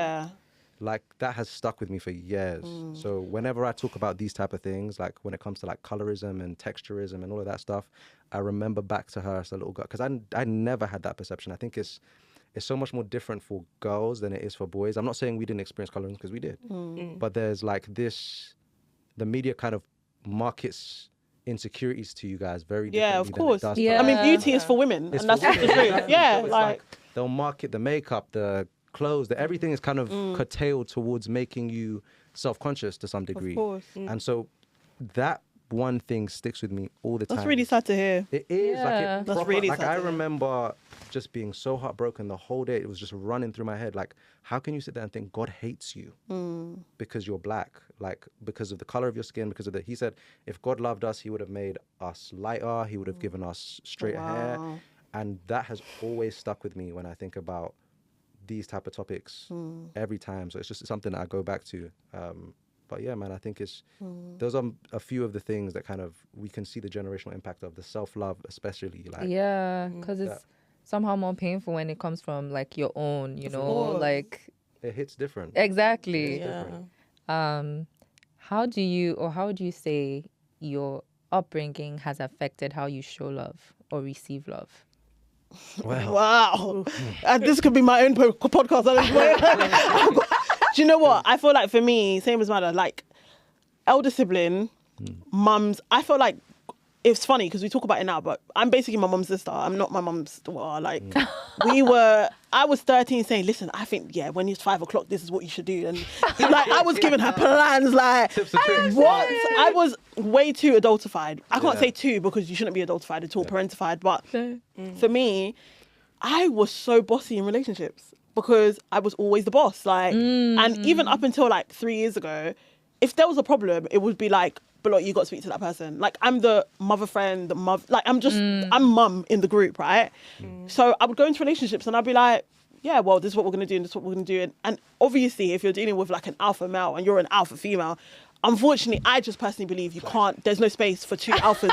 like that has stuck with me for years. So whenever I talk about these type of things, like when it comes to like colorism and texturism and all of that stuff, I remember back to her as a little girl, because I never had that perception. I think it's so much more different for girls than it is for boys. I'm not saying we didn't experience colorism, because we did, but there's like this, the media kind of markets insecurities to you guys very differently.
Of course.
Than it does
I mean, beauty is for women, and that's the truth. Yeah,
so like they'll market the makeup, the clothes, everything is kind of curtailed towards making you self-conscious to some degree.
Of course.
And so that one thing sticks with me all the time.
That's really sad to hear.
It is.
That's really sad.
I remember just being so heartbroken the whole day. It was just running through my head. Like, how can you sit there and think God hates you because you're black? Like, because of the color of your skin, because of the... He said, if God loved us, he would have made us lighter. He would have given us straighter hair. And that has always stuck with me when I think about these type of topics every time. So it's just something that I go back to. But yeah, man, I think it's those are a few of the things that kind of we can see the generational impact of, the self-love especially. Like,
because it's somehow more painful when it comes from like your own, you know, like
it hits different.
Exactly.
Different.
How do you say your upbringing has affected how you show love or receive love?
Wow. This could be my own podcast. Do you know what? I feel like for me, same as Mada, like elder sibling, mums, I feel like it's funny because we talk about it now, but I'm basically my mum's sister. I'm not my mum's daughter. Like I was 13 saying, listen, I think, when it's 5 o'clock, this is what you should do. And like, I was giving her plans, like, what? I was way too adultified. I can't say too because you shouldn't be adultified at all, parentified. But for me, I was so bossy in relationships because I was always the boss. Like, and even up until like 3 years ago, if there was a problem, it would be like, but like, you got to speak to that person. Like, I'm the mother friend, I'm mum in the group, right? So I would go into relationships and I'd be like, yeah, well, this is what we're going to do and this is what we're going to do. And obviously, if you're dealing with like an alpha male and you're an alpha female, unfortunately, I just personally believe you can't, there's no space for two alphas.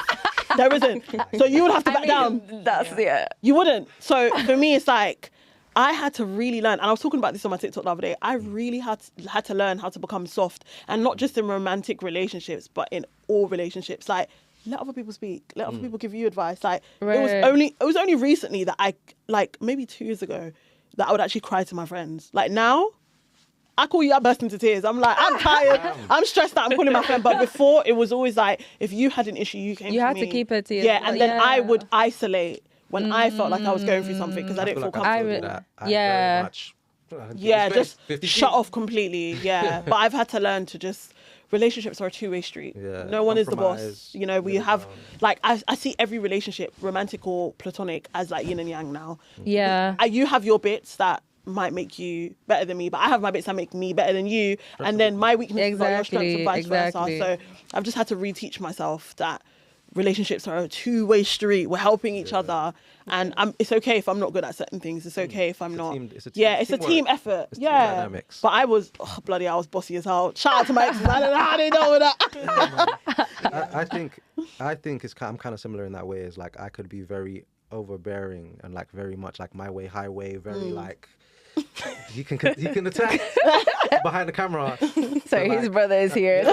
There isn't. So you would have to back down. You wouldn't. So for me, it's like, I had to really learn, and I was talking about this on my TikTok the other day, I really had to learn how to become soft, and not just in romantic relationships, but in all relationships. Like, let other people speak, let other people give you advice. Like, it was only recently that I, like maybe 2 years ago, that I would actually cry to my friends. Like now, I call you, I burst into tears. I'm like, I'm tired, I'm stressed out, I'm calling my friend. But before, it was always like, if you had an issue, you came to me.
You had to keep it to yourself.
Yeah, and then I would isolate when I felt like I was going through something because I didn't feel comfortable. Just 50 shut off completely. Yeah, but I've had to learn to just, relationships are a two-way street. No one is the boss. You know, we have, like, I see every relationship, romantic or platonic, as like yin and yang now. You have your bits that might make you better than me, but I have my bits that make me better than you, and then my weaknesses are your strengths and vice versa. So I've just had to reteach myself that relationships are a two-way street. We're helping each other, and it's okay if I'm not good at certain things. It's okay if I'm not. It's a team effort. It's team dynamics. But I was I was bossy as hell. Shout out to my exes. I don't know how they know that.
I think I'm kind of similar in that way. Is like I could be very overbearing and like very much like my way, highway, very like. He can attack behind the camera.
Sorry, his brother is here.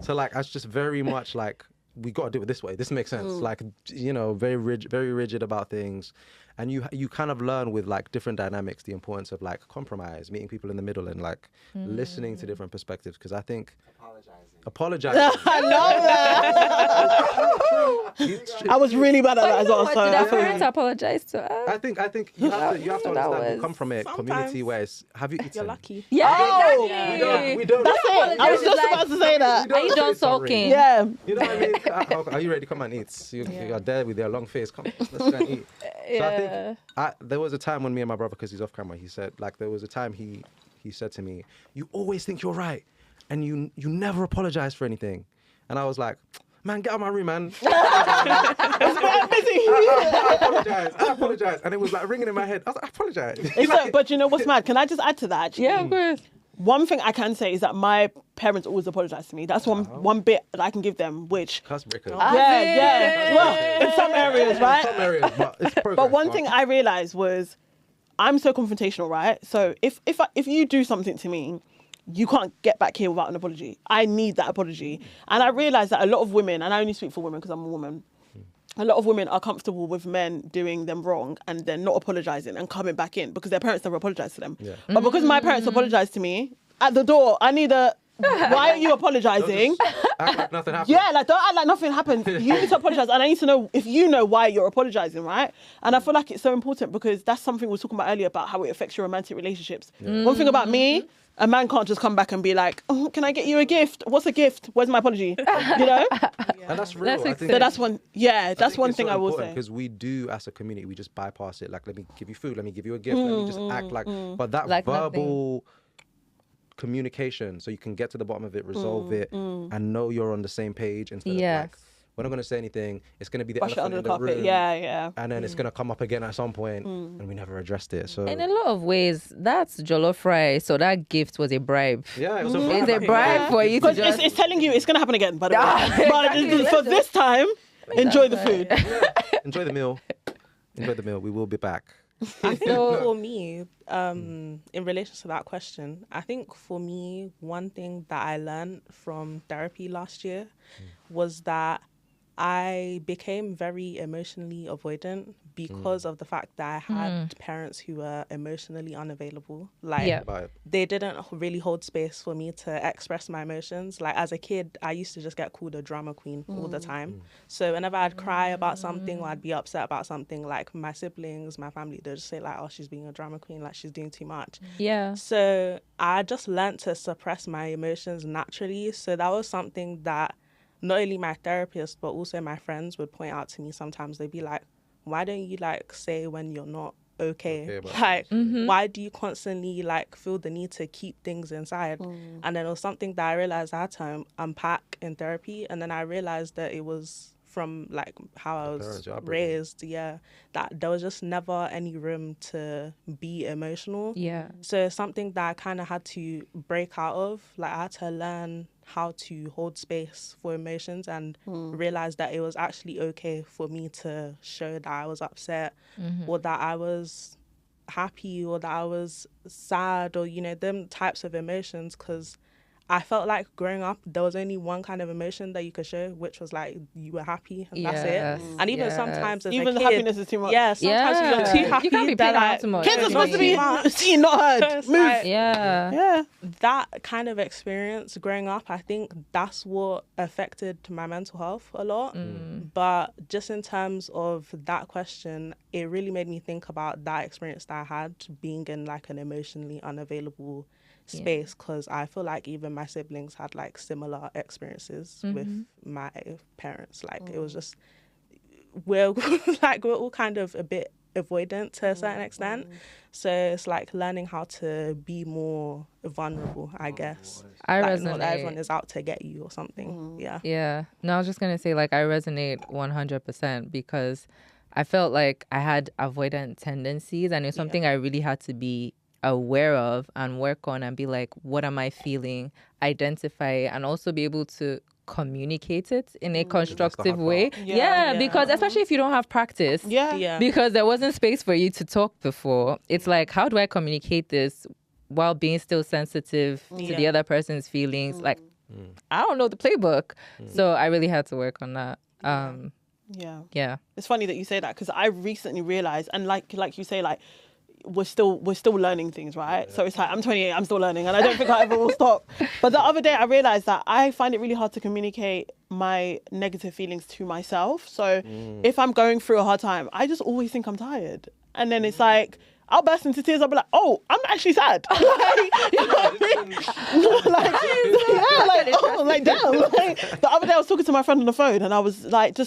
So like I was just very much like, we got to do it this way. This makes sense. Like, you know, very rigid about things. And you kind of learn with like different dynamics the importance of like compromise, meeting people in the middle, and like listening to different perspectives. Because I think apologizing.
I love that. I was really bad at that as well. So
did our parents apologize to us?
I think you have to understand. You come from a community where have you eaten?
You're lucky.
Yeah,
We don't.
That's it. I was just about to say that.
Are you done sulking?
Yeah.
You know what I mean? Are you ready? Come and eat. You're there with your long face. Come, let's go and eat. So I think there was a time when me and my brother, because he's off camera, he said, like, there was a time he said to me, "You always think you're right, and you never apologize for anything." And I was like, "Man, get out of my room, man." I apologize. And it was like ringing in my head. I was like, I apologize.
But you know what's mad? Can I just add to that? Actually?
Yeah, of course.
One thing I can say is that my parents always apologize to me. That's one bit that I can give them, which...
Cuss breakers.
Yeah. Well, in some areas, right?
In some areas, but it's progress.
But one thing I realized was I'm so confrontational, right? So if you do something to me, you can't get back here without an apology. I need that apology. And I realized that a lot of women, and I only speak for women because I'm a woman, a lot of women are comfortable with men doing them wrong and then not apologizing and coming back in because their parents never apologized to them. Yeah. But because my parents apologized to me, at the door, I need a... Why are you apologizing?
Act like nothing happened.
Yeah, like don't act like nothing happened. You need to apologize, and I need to know if you know why you're apologizing, right? And I feel like it's so important because that's something we were talking about earlier about how it affects your romantic relationships. One thing about me, a man can't just come back and be like, "Oh, can I get you a gift? What's a gift? Where's my apology?" You know?
And that's real. I think
So that's one. Yeah, that's one thing I will say.
Because we do, as a community, we just bypass it. Like, let me give you food. Let me give you a gift. Let me just act like. But that like verbal communication, so you can get to the bottom of it, resolve it, and know you're on the same page instead of like, we're not going to say anything. It's going to be the elephant in the room.
Yeah.
And then it's going to come up again at some point, and we never addressed it. So
in a lot of ways, that's jollof rice. So that gift was a bribe.
Yeah, it was a bribe.
It's a bribe for you to just...
It's telling you it's going to happen again, by the way. But for this time, enjoy the food.
Enjoy the meal. Enjoy the meal. We will be back.
I think for me, in relation to that question, I think for me, one thing that I learned from therapy last year was that I became very emotionally avoidant because of the fact that I had parents who were emotionally unavailable. Like, they didn't really hold space for me to express my emotions. Like, as a kid, I used to just get called a drama queen all the time. So whenever I'd cry about something or I'd be upset about something, like, my siblings, my family, they'd just say, like, "Oh, she's being a drama queen, like, she's doing too much."
Yeah.
So I just learned to suppress my emotions naturally. So that was something that not only my therapist, but also my friends would point out to me sometimes. They'd be like, "Why don't you like say when you're not okay? Like, why do you constantly like feel the need to keep things inside?" And then it was something that I realized I had to unpack in therapy. And then I realized that it was from like how I was raised, that there was just never any room to be emotional. So it's something that I kind of had to break out of. Like, I had to learn how to hold space for emotions and realize that it was actually okay for me to show that I was upset or that I was happy or that I was sad, or, you know, them types of emotions, because I felt like growing up, there was only one kind of emotion that you could show, which was like you were happy and that's it. And even sometimes as a kid,
the happiness is too much.
Yeah, sometimes you're too happy.
You can't be playing around too much.
Kids are supposed to be seen, not heard.
So
Move.
Like, that kind of experience growing up, I think that's what affected my mental health a lot. But just in terms of that question, it really made me think about that experience that I had being in like an emotionally unavailable space, because I feel like even my siblings had like similar experiences with my parents. Like it was just we're all kind of a bit avoidant to a certain extent. So it's like learning how to be more vulnerable, I guess.
I
like,
resonate.
Not that everyone is out to get you or something.
Yeah. No, I was just gonna say, like, I resonate 100% because I felt like I had avoidant tendencies, and it's something I really had to be aware of and work on and be like, what am I feeling? Identify, and also be able to communicate it in a constructive way. Because especially if you don't have practice, because there wasn't space for you to talk before, it's like, how do I communicate this while being still sensitive to the other person's feelings? Like, I don't know the playbook. So I really had to work on that. Yeah.
It's funny that you say that, because I recently realized, and like you say, like, we're still learning things, right? So it's like, I'm 28, I'm still learning, and I don't think I ever will stop. But the other day I realized that I find it really hard to communicate my negative feelings to myself. So if I'm going through a hard time, I just always think I'm tired. And then it's like, I'll burst into tears. I'll be like, oh, I'm actually sad. Like, you know what I mean? Like, damn. Like, the other day I was talking to my friend on the phone, and I was like,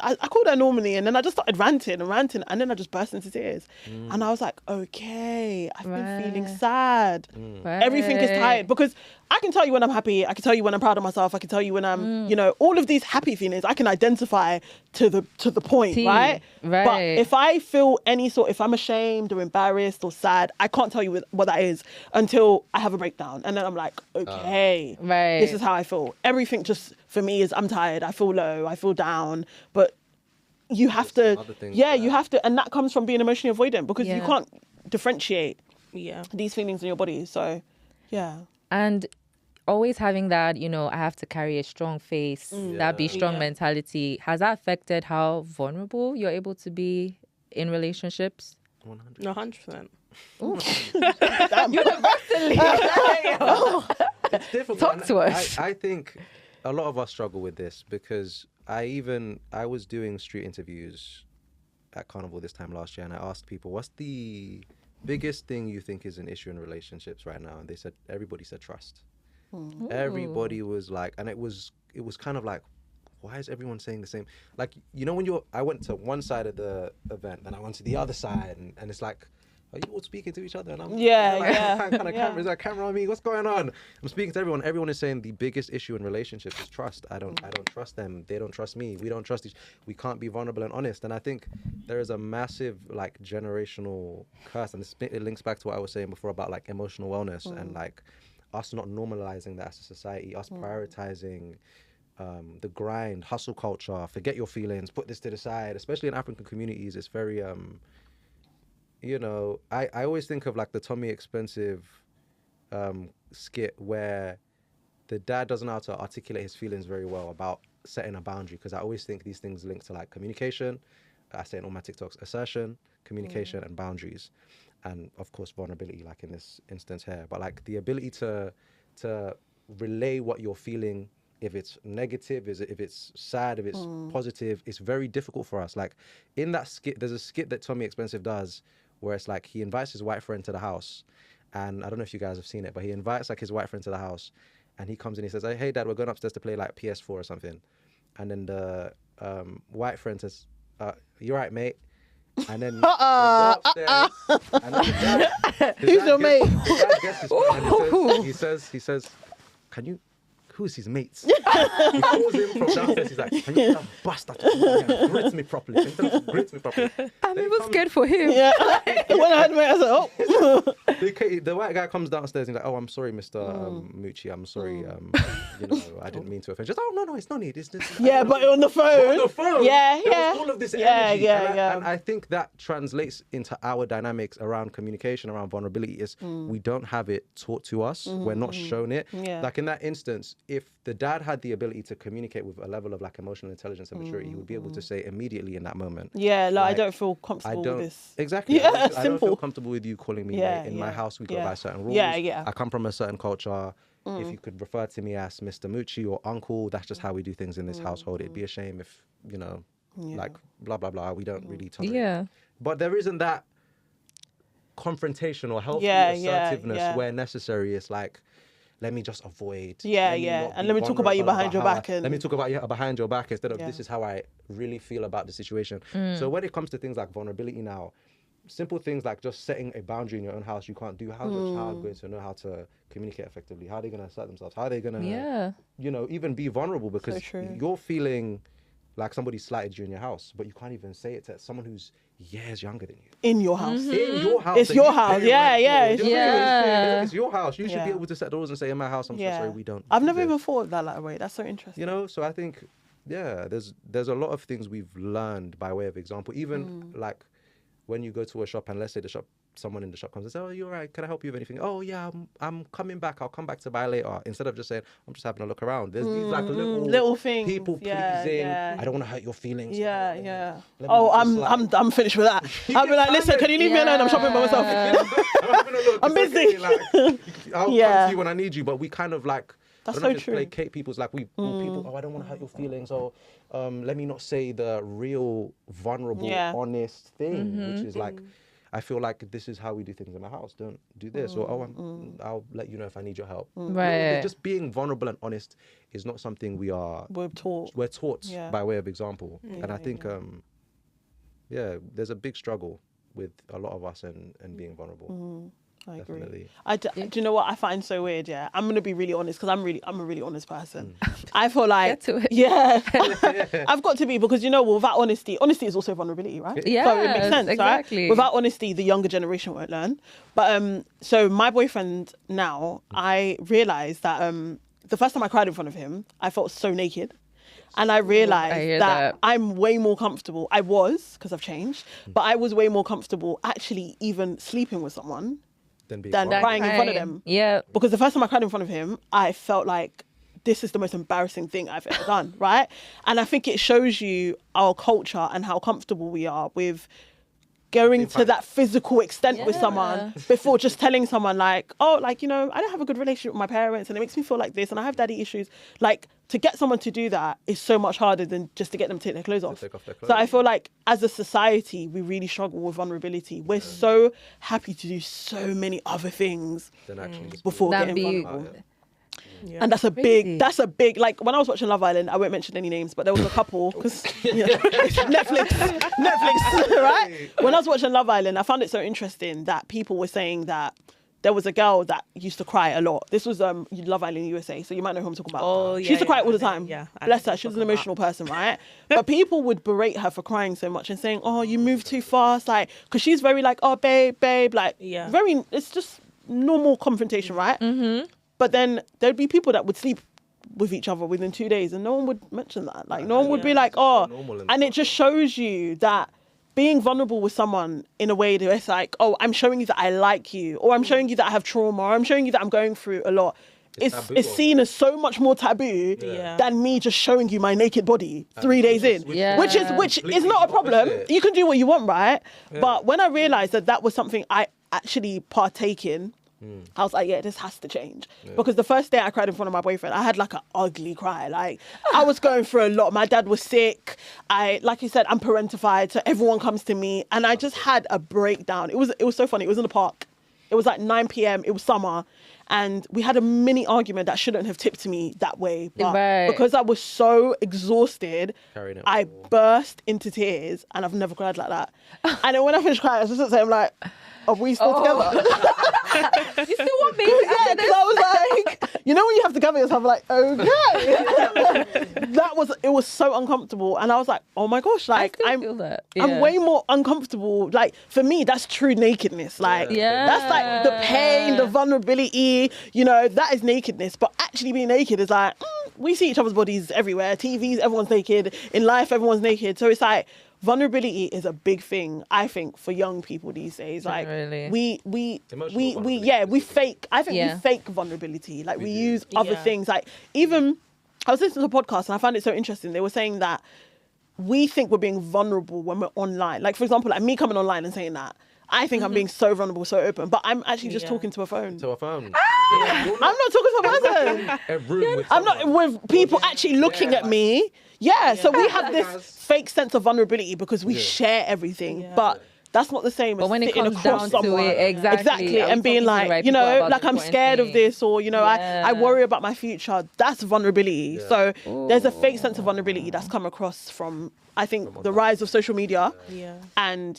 I called her normally, and then I just started ranting, and then I just burst into tears. And I was like, okay, I've been feeling sad. Everything is tired, because I can tell you when I'm happy. I can tell you when I'm proud of myself. I can tell you when I'm, all of these happy feelings, I can identify to the point, right? But if I feel if I'm ashamed or embarrassed or sad, I can't tell you what that is until I have a breakdown. And then I'm like, okay, this is how I feel. Everything just, for me, is I'm tired. I feel low. I feel down. But you have to, you have to, and that comes from being emotionally avoidant, because you can't differentiate these feelings in your body. So, yeah.
And always having that, I have to carry a strong face, that be strong mentality. Has that affected how vulnerable you're able to be in relationships?
100%.
It's difficult.
Talk to us.
I think a lot of us struggle with this, because I was doing street interviews at Carnival this time last year, and I asked people, what's the biggest thing you think is an issue in relationships right now? And everybody said trust. Everybody was like, and it was kind of like, why is everyone saying the same? Like, when I went to one side of the event, then I went to the other side, and it's like, are you all speaking to each other? And I'm camera, is there a camera on me? What's going on? I'm speaking to everyone. Everyone is saying the biggest issue in relationships is trust. I don't trust them. They don't trust me. We don't trust we can't be vulnerable and honest. And I think there is a massive like generational curse, and it links back to what I was saying before about like emotional wellness and like us not normalizing that as a society, us prioritizing the grind, hustle culture, forget your feelings, put this to the side. Especially in African communities, it's very I always think of like the Tommy Expensive skit where the dad doesn't know how to articulate his feelings very well about setting a boundary, because I always think these things link to like communication. I say in all my TikToks, assertion, communication, and boundaries, and of course vulnerability, like in this instance here. But like the ability to relay what you're feeling, if it's negative, if it's sad, if it's positive, it's very difficult for us. Like in that skit, there's a skit that Tommy Expensive does where it's like he invites his white friend to the house, and I don't know if you guys have seen it, but he invites like his white friend to the house, and he comes in, he says, hey dad, we're going upstairs to play like PS4 or something. And then the white friend says, you're right, mate. And then they go upstairs, and then
who's your mate?
The dad gets his phone, and he says, who's his mates? He calls him from downstairs. He's like, can you bust that? Greet me properly.
I'm even scared for him.
Yeah. When I had my, I was like, oh.
The white guy comes downstairs and he's like, oh, I'm sorry, Mr. Mucci. I'm sorry. I didn't mean to offend. Just, no, it's no need. It's just,
but on the phone.
There was all of this energy.
Yeah.
And I think that translates into our dynamics around communication, around vulnerability. Is we don't have it taught to us. We're not shown it.
Yeah.
Like in that instance, if the dad had the ability to communicate with a level of like emotional intelligence and maturity, he would be able to say immediately in that moment.
Yeah, like I don't feel comfortable with this.
Exactly.
Yeah,
I don't feel comfortable with you calling me mate. In my house, we go by certain rules.
Yeah. I
come from a certain culture. If you could refer to me as Mr. Mucci or uncle, that's just how we do things in this household. It'd be a shame if, like blah, blah, blah. We don't really tolerate it. But there isn't that confrontation or healthy assertiveness where necessary. It's like, let me just avoid.
And let me talk about you behind your back.
Let me talk about you behind your back instead of this is how I really feel about the situation. So when it comes to things like vulnerability now, simple things like just setting a boundary in your own house you can't do. How's your child going to know how to communicate effectively? How are they going to assert themselves? How are they going to, even be vulnerable? Because you're feeling like somebody slighted you in your house, but you can't even say it to someone who's years younger than you.
In your house.
In your house.
It's your house.
It's your house. You should be able to set doors and say, in my house, I'm so sorry, we don't.
I've never even thought of that way. That's so interesting.
So I think, there's a lot of things we've learned by way of example. Even like when you go to a shop and let's say the shop someone in the shop comes and says, "Oh, you're right. Can I help you with anything?" "Oh, yeah, I'm coming back. I'll come back to buy later." Instead of just saying, "I'm just having a look around." There's these like
little things.
people pleasing. I don't want to hurt your feelings.
Yeah. Oh, I'm finished with that. I'll be like, listen, can you leave me alone? I'm shopping by myself.
I'm having a look.
I'm busy.
Okay, like, I'll come to you when I need you. But we kind of like.
That's
I don't know
so
if
true.
placate people's like people. "Oh, I don't want to hurt your feelings." Or let me not say the real vulnerable, honest thing, which is like. I feel like this is how we do things in my house. Don't do this. Or, I'll let you know if I need your help.
Right.
Just being vulnerable and honest is not something we're taught by way of example. And I think, there's a big struggle with a lot of us and being vulnerable.
I
Definitely.
agree. Do you know what I find so weird? Yeah, I'm gonna be really honest because I'm a really honest person. I feel like
Get to it.
Yeah, I've got to be, because without honesty is also vulnerability, right?
Yeah,
so it makes sense,
exactly.
right? Without honesty, the younger generation won't learn. But so my boyfriend now, I realized that the first time I cried in front of him, I felt so naked. And I realized that I'm way more comfortable. I was, because I've changed, but I was way more comfortable actually even sleeping with someone than crying in front of them.
Yeah.
Because the first time I cried in front of him, I felt like this is the most embarrassing thing I've ever done, right? And I think it shows you our culture and how comfortable we are with going to that physical extent with someone before just telling someone like, "Oh, like, I don't have a good relationship with my parents and it makes me feel like this and I have daddy issues." Like, to get someone to do that is so much harder than just to get them to take their clothes off. So I feel like as a society, we really struggle with vulnerability. We're so happy to do so many other things before getting vulnerable. Yeah. And that's a big, like when I was watching Love Island, I won't mention any names, but there was a couple, because it's Netflix, right? When I was watching Love Island, I found it so interesting that people were saying that there was a girl that used to cry a lot. This was Love Island USA, so you might know who I'm talking about. Oh, yeah, she used to cry all the time. Yeah, bless her, she was an emotional person, right? But people would berate her for crying so much and saying, "Oh, you move too fast," like, because she's very like, "Oh, babe," like, very. It's just normal confrontation, right? But then there'd be people that would sleep with each other within 2 days and no one would mention that. Like, no one would be like, "Oh," and it just shows you that being vulnerable with someone in a way that it's like, "Oh, I'm showing you that I like you," or "I'm showing you that I have trauma," or "I'm showing you that I'm going through a lot." It's seen as so much more taboo than me just showing you my naked body 3 days in, which is not a problem. You can do what you want, right? But when I realized that was something I actually partake in, I was like, this has to change. Because the first day I cried in front of my boyfriend, I had like an ugly cry. Like, I was going through a lot. My dad was sick. Like you said, I'm parentified, so everyone comes to me. And I just had a breakdown. It was so funny. It was in the park. It was like 9 p.m. It was summer. And we had a mini argument that shouldn't have tipped me that way. But because I was so exhausted, I burst into tears. And I've never cried like that. And then when I finished crying, I was just saying, like, "Are we still together?"
You still want me?
Yeah, because I was like, when you have to cover yourself, like, okay. It was so uncomfortable. And I was like, oh my gosh, like,
I feel that.
I'm way more uncomfortable. Like, for me, that's true nakedness. Like, that's like the pain, the vulnerability, that is nakedness. But actually being naked is like, we see each other's bodies everywhere. TVs, everyone's naked. In life, everyone's naked. So it's like, vulnerability is a big thing, I think, for young people these days. Like, we fake. I think we fake vulnerability. Like, we use other things. Like, even I was listening to a podcast and I found it so interesting. They were saying that we think we're being vulnerable when we're online. Like, for example, like me coming online and saying that, I think I'm being so vulnerable, so open, but I'm actually just talking to a phone.
I'm
not talking to a person. I'm not with people actually looking at me. So we have this fake sense of vulnerability because we share everything, but that's not the same as
when it
sitting
comes
across
down
someone.
To it, exactly,
and being like, like I'm scared of this, or I worry about my future. That's vulnerability. So there's a fake sense of vulnerability that's come across from, I think, the rise of social media. And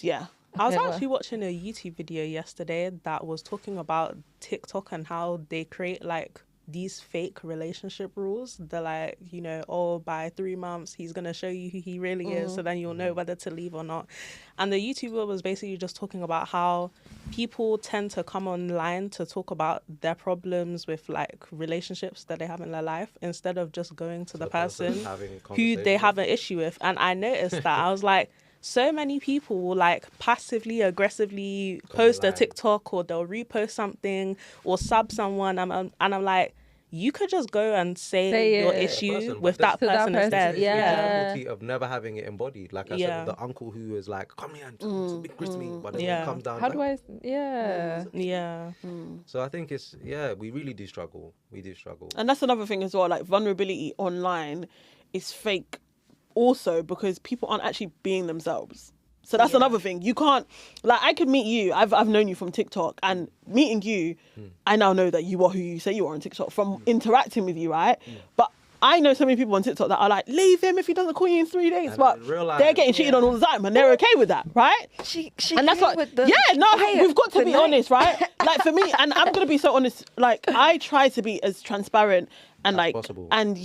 I was actually watching a YouTube video yesterday that was talking about TikTok and how they create like these fake relationship rules. They're like, by 3 months, he's going to show you who he really is. So then you'll know whether to leave or not. And the YouTuber was basically just talking about how people tend to come online to talk about their problems with like relationships that they have in their life instead of just going to the person who they have an issue with. And I noticed that. I was like, so many people will like passively aggressively post a
online.
TikTok, or they'll repost something or sub someone, and I'm like, you could just go and say your
it.
issue
Person,
with
but
that
to that
person
person,
instead.
It's the
Yeah.
difficulty of never having it embodied. Like I said, the uncle who is like, come here and be Chris to me, but then when it comes down.
How
like,
do I? Yeah.
Yeah.
So I think it's, we really do struggle. We do struggle.
And that's another thing as well. Like vulnerability online is fake, also because people aren't actually being themselves. So that's another thing. You can't, like, I could meet you. I've known you from TikTok, and meeting you, I now know that you are who you say you are on TikTok from interacting with you, right? But I know so many people on TikTok that are like, leave him if he doesn't call you in 3 days.
And
But
in real life,
they're getting cheated on all the time, and they're okay with that, right?
She
And that's what,
with the
we've got to be honest, right? Like for me, and I'm gonna be so honest. Like I try to be as transparent and like
possible.
and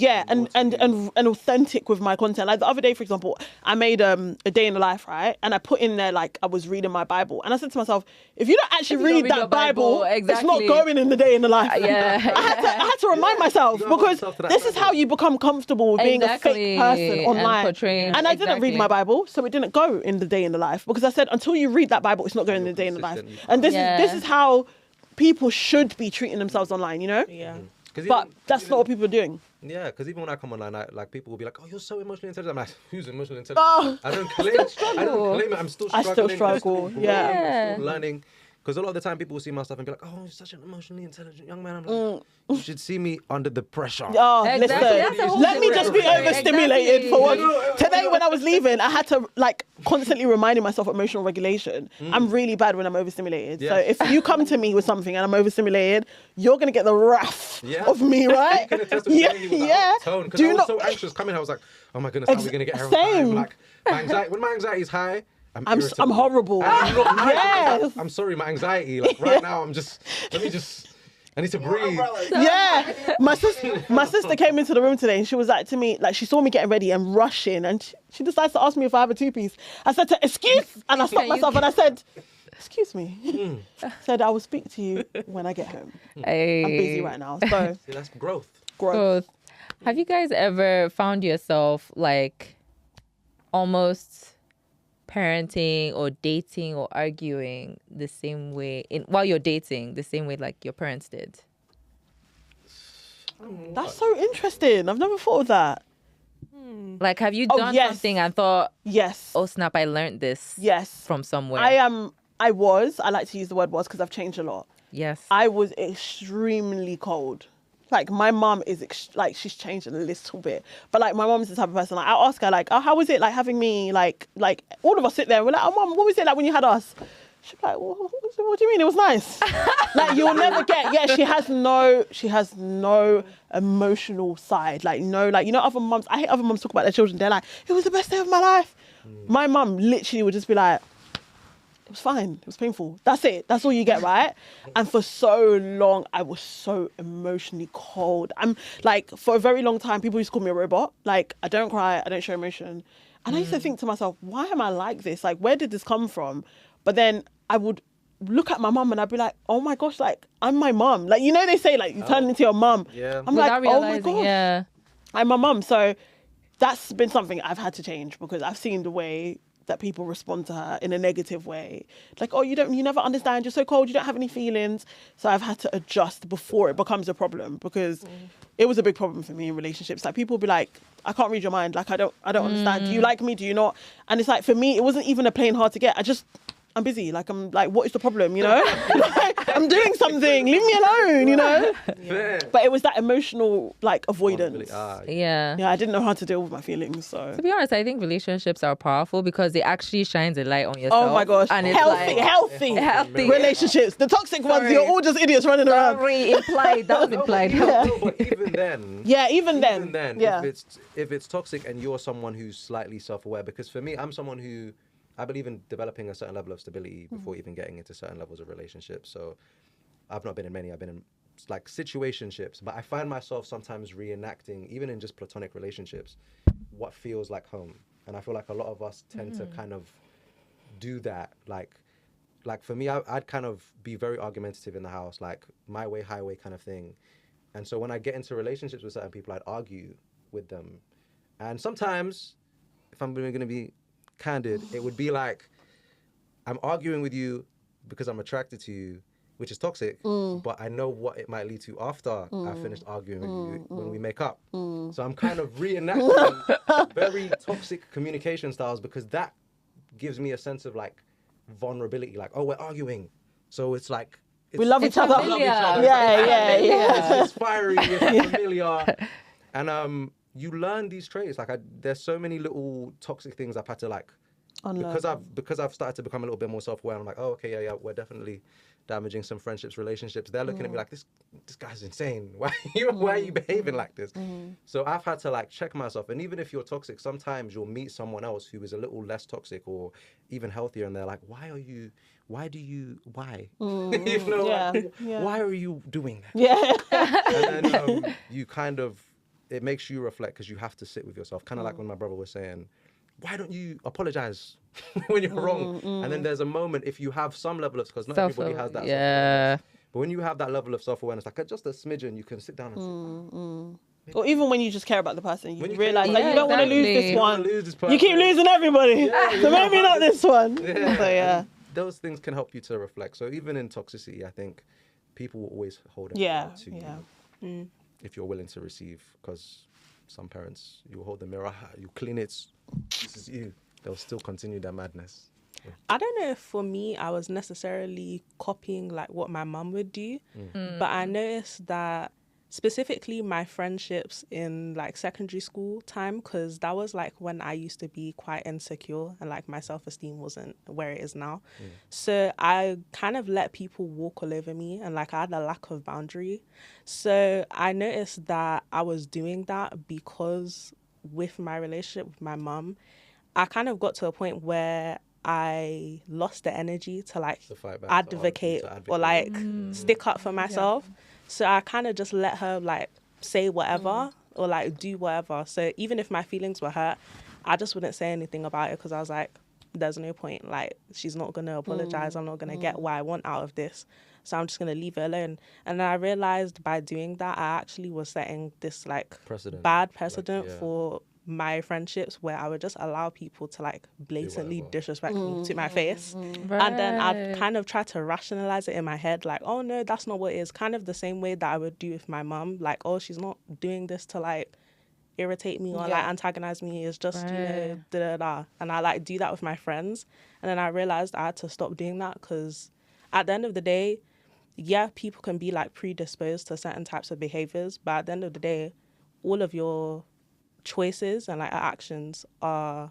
and authentic with my content. Like the other day, for example, I made a day in the life, right? And I put in there like I was reading my Bible, and I said to myself, if you don't actually
you don't
read
read
that
your Bible,
it's not
exactly.
going in the day in the life.
Yeah.
I had to remind myself,
You gotta
because
hold yourself to that
this is how
standard.
you become comfortable with being a fake person
Exactly.
online.
And portraying-
And I didn't read
exactly.
my Bible, so it didn't go in the day in the life, because I said until you read that Bible, it's not going in the day in the life.
consistent, you
And this
can't.
is how people should be treating themselves online, you know?
Yeah.
'Cause
But
even-
that's not what people are doing.
Yeah, because even when I come online, like people will be like, "Oh, you're so emotionally intelligent." I'm like, "Who's emotionally intelligent?"
Oh.
I don't claim. I don't claim it. I'm still
I
struggling.
still struggle,
I'm still
yeah.
growing, I'm
Yeah.
still learning. Because a lot of the time, people will see my stuff and be like, "Oh, you're such an emotionally intelligent young man." I'm like, "You should see me under the pressure."
Oh,
Exactly, that's a
listen.
whole
Let me just be
different thing.
overstimulated for
Exactly.
once. Today, when I was leaving, I had to like constantly reminding myself of emotional regulation. I'm really bad when I'm overstimulated. So
Yes.
if you come to me with something and I'm overstimulated, you're gonna get the wrath
Yeah.
of me, right?
You can attest to me with that
yeah.
tone. Because
Do
I was
not.
so anxious coming. I was like, "Oh my goodness, how are we gonna get here on
Same.
time?" Like, my anxiety, when my anxiety is high, I'm
I'm
irritable.
horrible.
And I'm not nice.
Yes.
I'm sorry, my anxiety. Like right now, I need to breathe.
Yeah, my sister came into the room today, and she was like to me, like she saw me getting ready and rushing, and she decides to ask me if I have a 2-piece. I said to her, excuse, and I stopped myself and I said, excuse me. I said I will speak to you when I get home. I'm busy right now, so
See, that's growth.
growth.
Both. Have you guys ever found yourself like almost parenting or dating or arguing the same way while you're dating, the same way like your parents did?
That's so interesting. I've never thought of that.
Like, have you
Oh,
done
yes.
something and thought,
Yes,
oh snap, I learned this
yes.
from somewhere?
I like to use the word was because I've changed a lot.
Yes.
I was extremely cold. Like my mum is like she's changed a little bit, but like my mum's the type of person. Like I'll ask her like, oh, how was it like having me? Like all of us sit there and we're like, oh mum, what was it like when you had us? She'd be like, well, what do you mean? It was nice. Like you'll never get. Yeah, she has no emotional side. Like no, like you know other mums. I hate other mums talk about their children. They're like, it was the best day of my life. My mum literally would just be like, it was fine. It was painful. That's it. That's all you get, right? And for so long, I was so emotionally cold. I'm like, for a very long time, people used to call me a robot. Like, I don't cry. I don't show emotion. And I used to think to myself, why am I like this? Like, where did this come from? But then I would look at my mum and I'd be like, oh my gosh, like, I'm my mum. Like, you know, they say, like, you turn into your mum.
Yeah.
I'm
Without
like, oh my
realizing,
gosh,
yeah.
I'm my mum. So that's been something I've had to change because I've seen the way that people respond to her in a negative way. Like, oh, you never understand, you're so cold, you don't have any feelings. So I've had to adjust before it becomes a problem because it was a big problem for me in relationships. Like people be like, I can't read your mind. Like I don't understand. Do you like me? Do you not? And it's like, for me, it wasn't even a plain hard to get. I'm busy. Like, I'm like, what is the problem? You know, like, I'm doing something. Leave me alone. You know.
Fair.
But it was that emotional like avoidance.
Yeah.
Yeah, I didn't know how to deal with my feelings. So.
To be honest, I think relationships are powerful because it actually shines a light on yourself.
Oh my gosh,
And it's
healthy relationships. The toxic ones,
Sorry.
you're all just idiots running around.
Sorry, implied. That was implied.
No, but even then.
Yeah, even then. Yeah.
If it's toxic and you're someone who's slightly self-aware, because for me, I'm someone who I believe in developing a certain level of stability before even getting into certain levels of relationships. So I've not been in many. I've been in like situationships, but I find myself sometimes reenacting, even in just platonic relationships, what feels like home. And I feel like a lot of us tend to kind of do that. Like for me, I'd kind of be very argumentative in the house, like my way, highway kind of thing. And so when I get into relationships with certain people, I'd argue with them. And sometimes, if I'm going to be candid, it would be like, I'm arguing with you because I'm attracted to you, which is toxic, but I know what it might lead to after I finished arguing with you when we make up. So I'm kind of reenacting very toxic communication styles, because that gives me a sense of like vulnerability, like, oh, we're arguing. So it's like,
we love each other.
We love each other.
Yeah.
It's fiery, it's familiar. And you learn these traits. Like there's so many little toxic things I've had to like,
unlearn.
because I've started to become a little bit more self-aware. I'm like, oh, okay, yeah, we're definitely damaging some friendships, relationships. They're looking at me like, this guy's insane. Why are you behaving like this? So I've had to like check myself. And even if you're toxic, sometimes you'll meet someone else who is a little less toxic or even healthier, and they're like, why? You know, why are you doing that?
Yeah.
And then you kind of, it makes you reflect, because you have to sit with yourself. Kind of like when my brother was saying, why don't you apologize when you're wrong? And then there's a moment, if you have some level of, because not everybody has that self-awareness. But when you have that level of self-awareness, like just a smidgen, you can sit down and say,
or even when you just care about the person, you realise that you don't want to lose this one. You keep
losing
losing everybody. So maybe not this one. So
those things can help you to reflect. So even in toxicity, I think people will always hold it to you if you're willing to receive, because some parents, you hold the mirror, you clean it, this is you. They'll still continue their madness.
I don't know if for me, I was necessarily copying like what my mum would do, but I noticed that specifically my friendships in like secondary school time, because that was like when I used to be quite insecure and like my self-esteem wasn't where it is now. So I kind of let people walk all over me, and like I had a lack of boundary. So I noticed that I was doing that because with my relationship with my mum, I kind of got to a point where I lost the energy to like advocate or like stick up for myself. So I kind of just let her like say whatever or like do whatever. So even if my feelings were hurt, I just wouldn't say anything about it, because I was like, there's no point. Like, she's not going to apologize. I'm not going to get what I want out of this. So I'm just going to leave it alone. And then I realized by doing that, I actually was setting this like bad precedent for my friendships, where I would just allow people to like blatantly disrespect me to my face. And then I'd kind of try to rationalize it in my head, like, oh no, that's not what it is. Kind of the same way that I would do with my mum, like, oh, she's not doing this to like irritate me or like antagonize me. It's just, you know, da-da-da. And I like do that with my friends. And then I realized I had to stop doing that, because at the end of the day, yeah, people can be like predisposed to certain types of behaviors, but at the end of the day, all of your choices and like actions are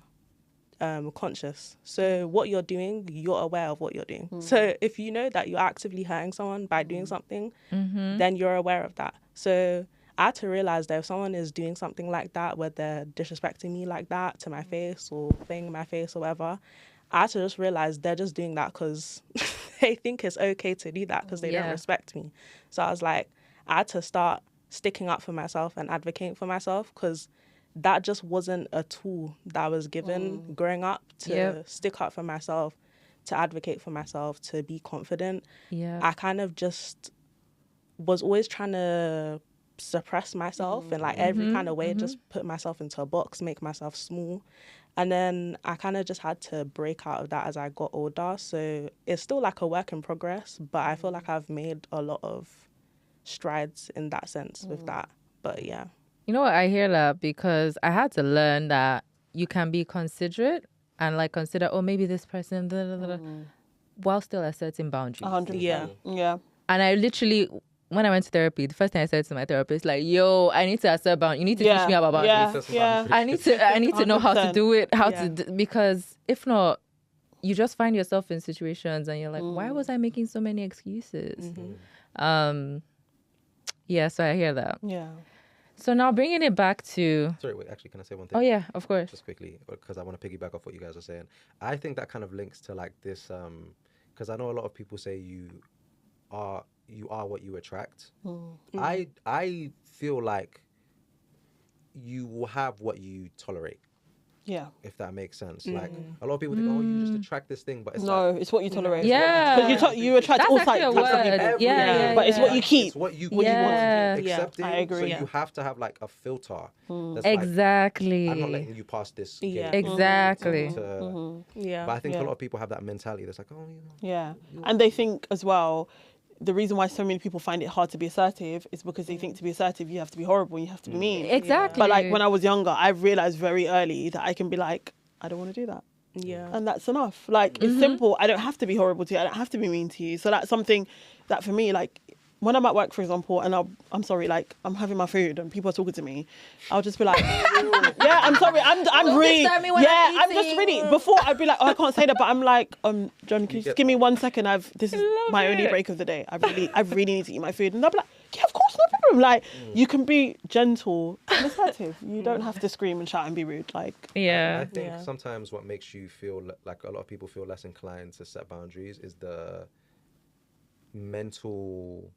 conscious. So what you're doing, you're aware of what you're doing. So if you know that you're actively hurting someone by doing something, then you're aware of that. So I had to realize that if someone is doing something like that, where they're disrespecting me like that to my face or playing in my face or whatever, I had to just realize they're just doing that because they think it's okay to do that because they don't respect me. So I was like, I had to start sticking up for myself and advocating for myself, because that just wasn't a tool that I was given growing up to stick up for myself, to advocate for myself, to be confident. I kind of just was always trying to suppress myself in like every kind of way, just put myself into a box, make myself small. And then I kind of just had to break out of that as I got older. So it's still like a work in progress, but I feel like I've made a lot of strides in that sense with that. But yeah.
You know what, I hear that, because I had to learn that you can be considerate and like consider, oh, maybe this person, while still asserting boundaries.
100%. Yeah.
And I literally, when I went to therapy, the first thing I said to my therapist, like, yo, I need to assert boundaries. You need to teach me about boundaries. I need to know how to do it, because if not, you just find yourself in situations and you're like, why was I making so many excuses? Yeah, so I hear that.
Yeah.
So now bringing it back to...
Sorry, wait, actually, can I say one thing?
Oh, yeah, of course.
Just quickly, because I want to piggyback off what you guys are saying. I think that kind of links to like this, because I know a lot of people say you are what you attract. I feel like you will have what you tolerate.
Yeah.
If that makes sense. Like, a lot of people think, oh, you just attract this thing, but it's
No,
like,
it's what you tolerate.
Yeah.
Because you attract
That's
all
actually a
types of
word.
people.
Yeah.
But it's what you keep.
It's what you
What you want to
keep
keep.
accepting.
I agree.
So
Yeah.
you have to have like a filter. That's
Exactly.
like, I'm not letting you pass this gate.
Yeah.
Exactly.
Yeah.
But I think
Yeah.
a lot of people have that mentality that's like, oh, you know.
Yeah. And they think as well, the reason why so many people find it hard to be assertive is because they think to be assertive, you have to be horrible, you have to be mean.
Exactly.
But like when I was younger, I realized very early that I can be like, I don't want to do that.
Yeah.
And that's enough. Like, it's simple. I don't have to be horrible to you. I don't have to be mean to you. So that's something that for me, like, when I'm at work, for example, and I'm sorry, like, I'm having my food and people are talking to me, I'll just be like, yeah, I'm sorry, I'm really, yeah, I'm just really, before I'd be like, oh, I can't say that, but I'm like, John, can you just give me 1 second? This is my only break of the day. I really need to eat my food. And they'll be like, yeah, of course, no problem. Like, you can be gentle and assertive. You don't have to scream and shout and be rude. Like,
I think sometimes what makes you feel like a lot of people feel less inclined to set boundaries is the mental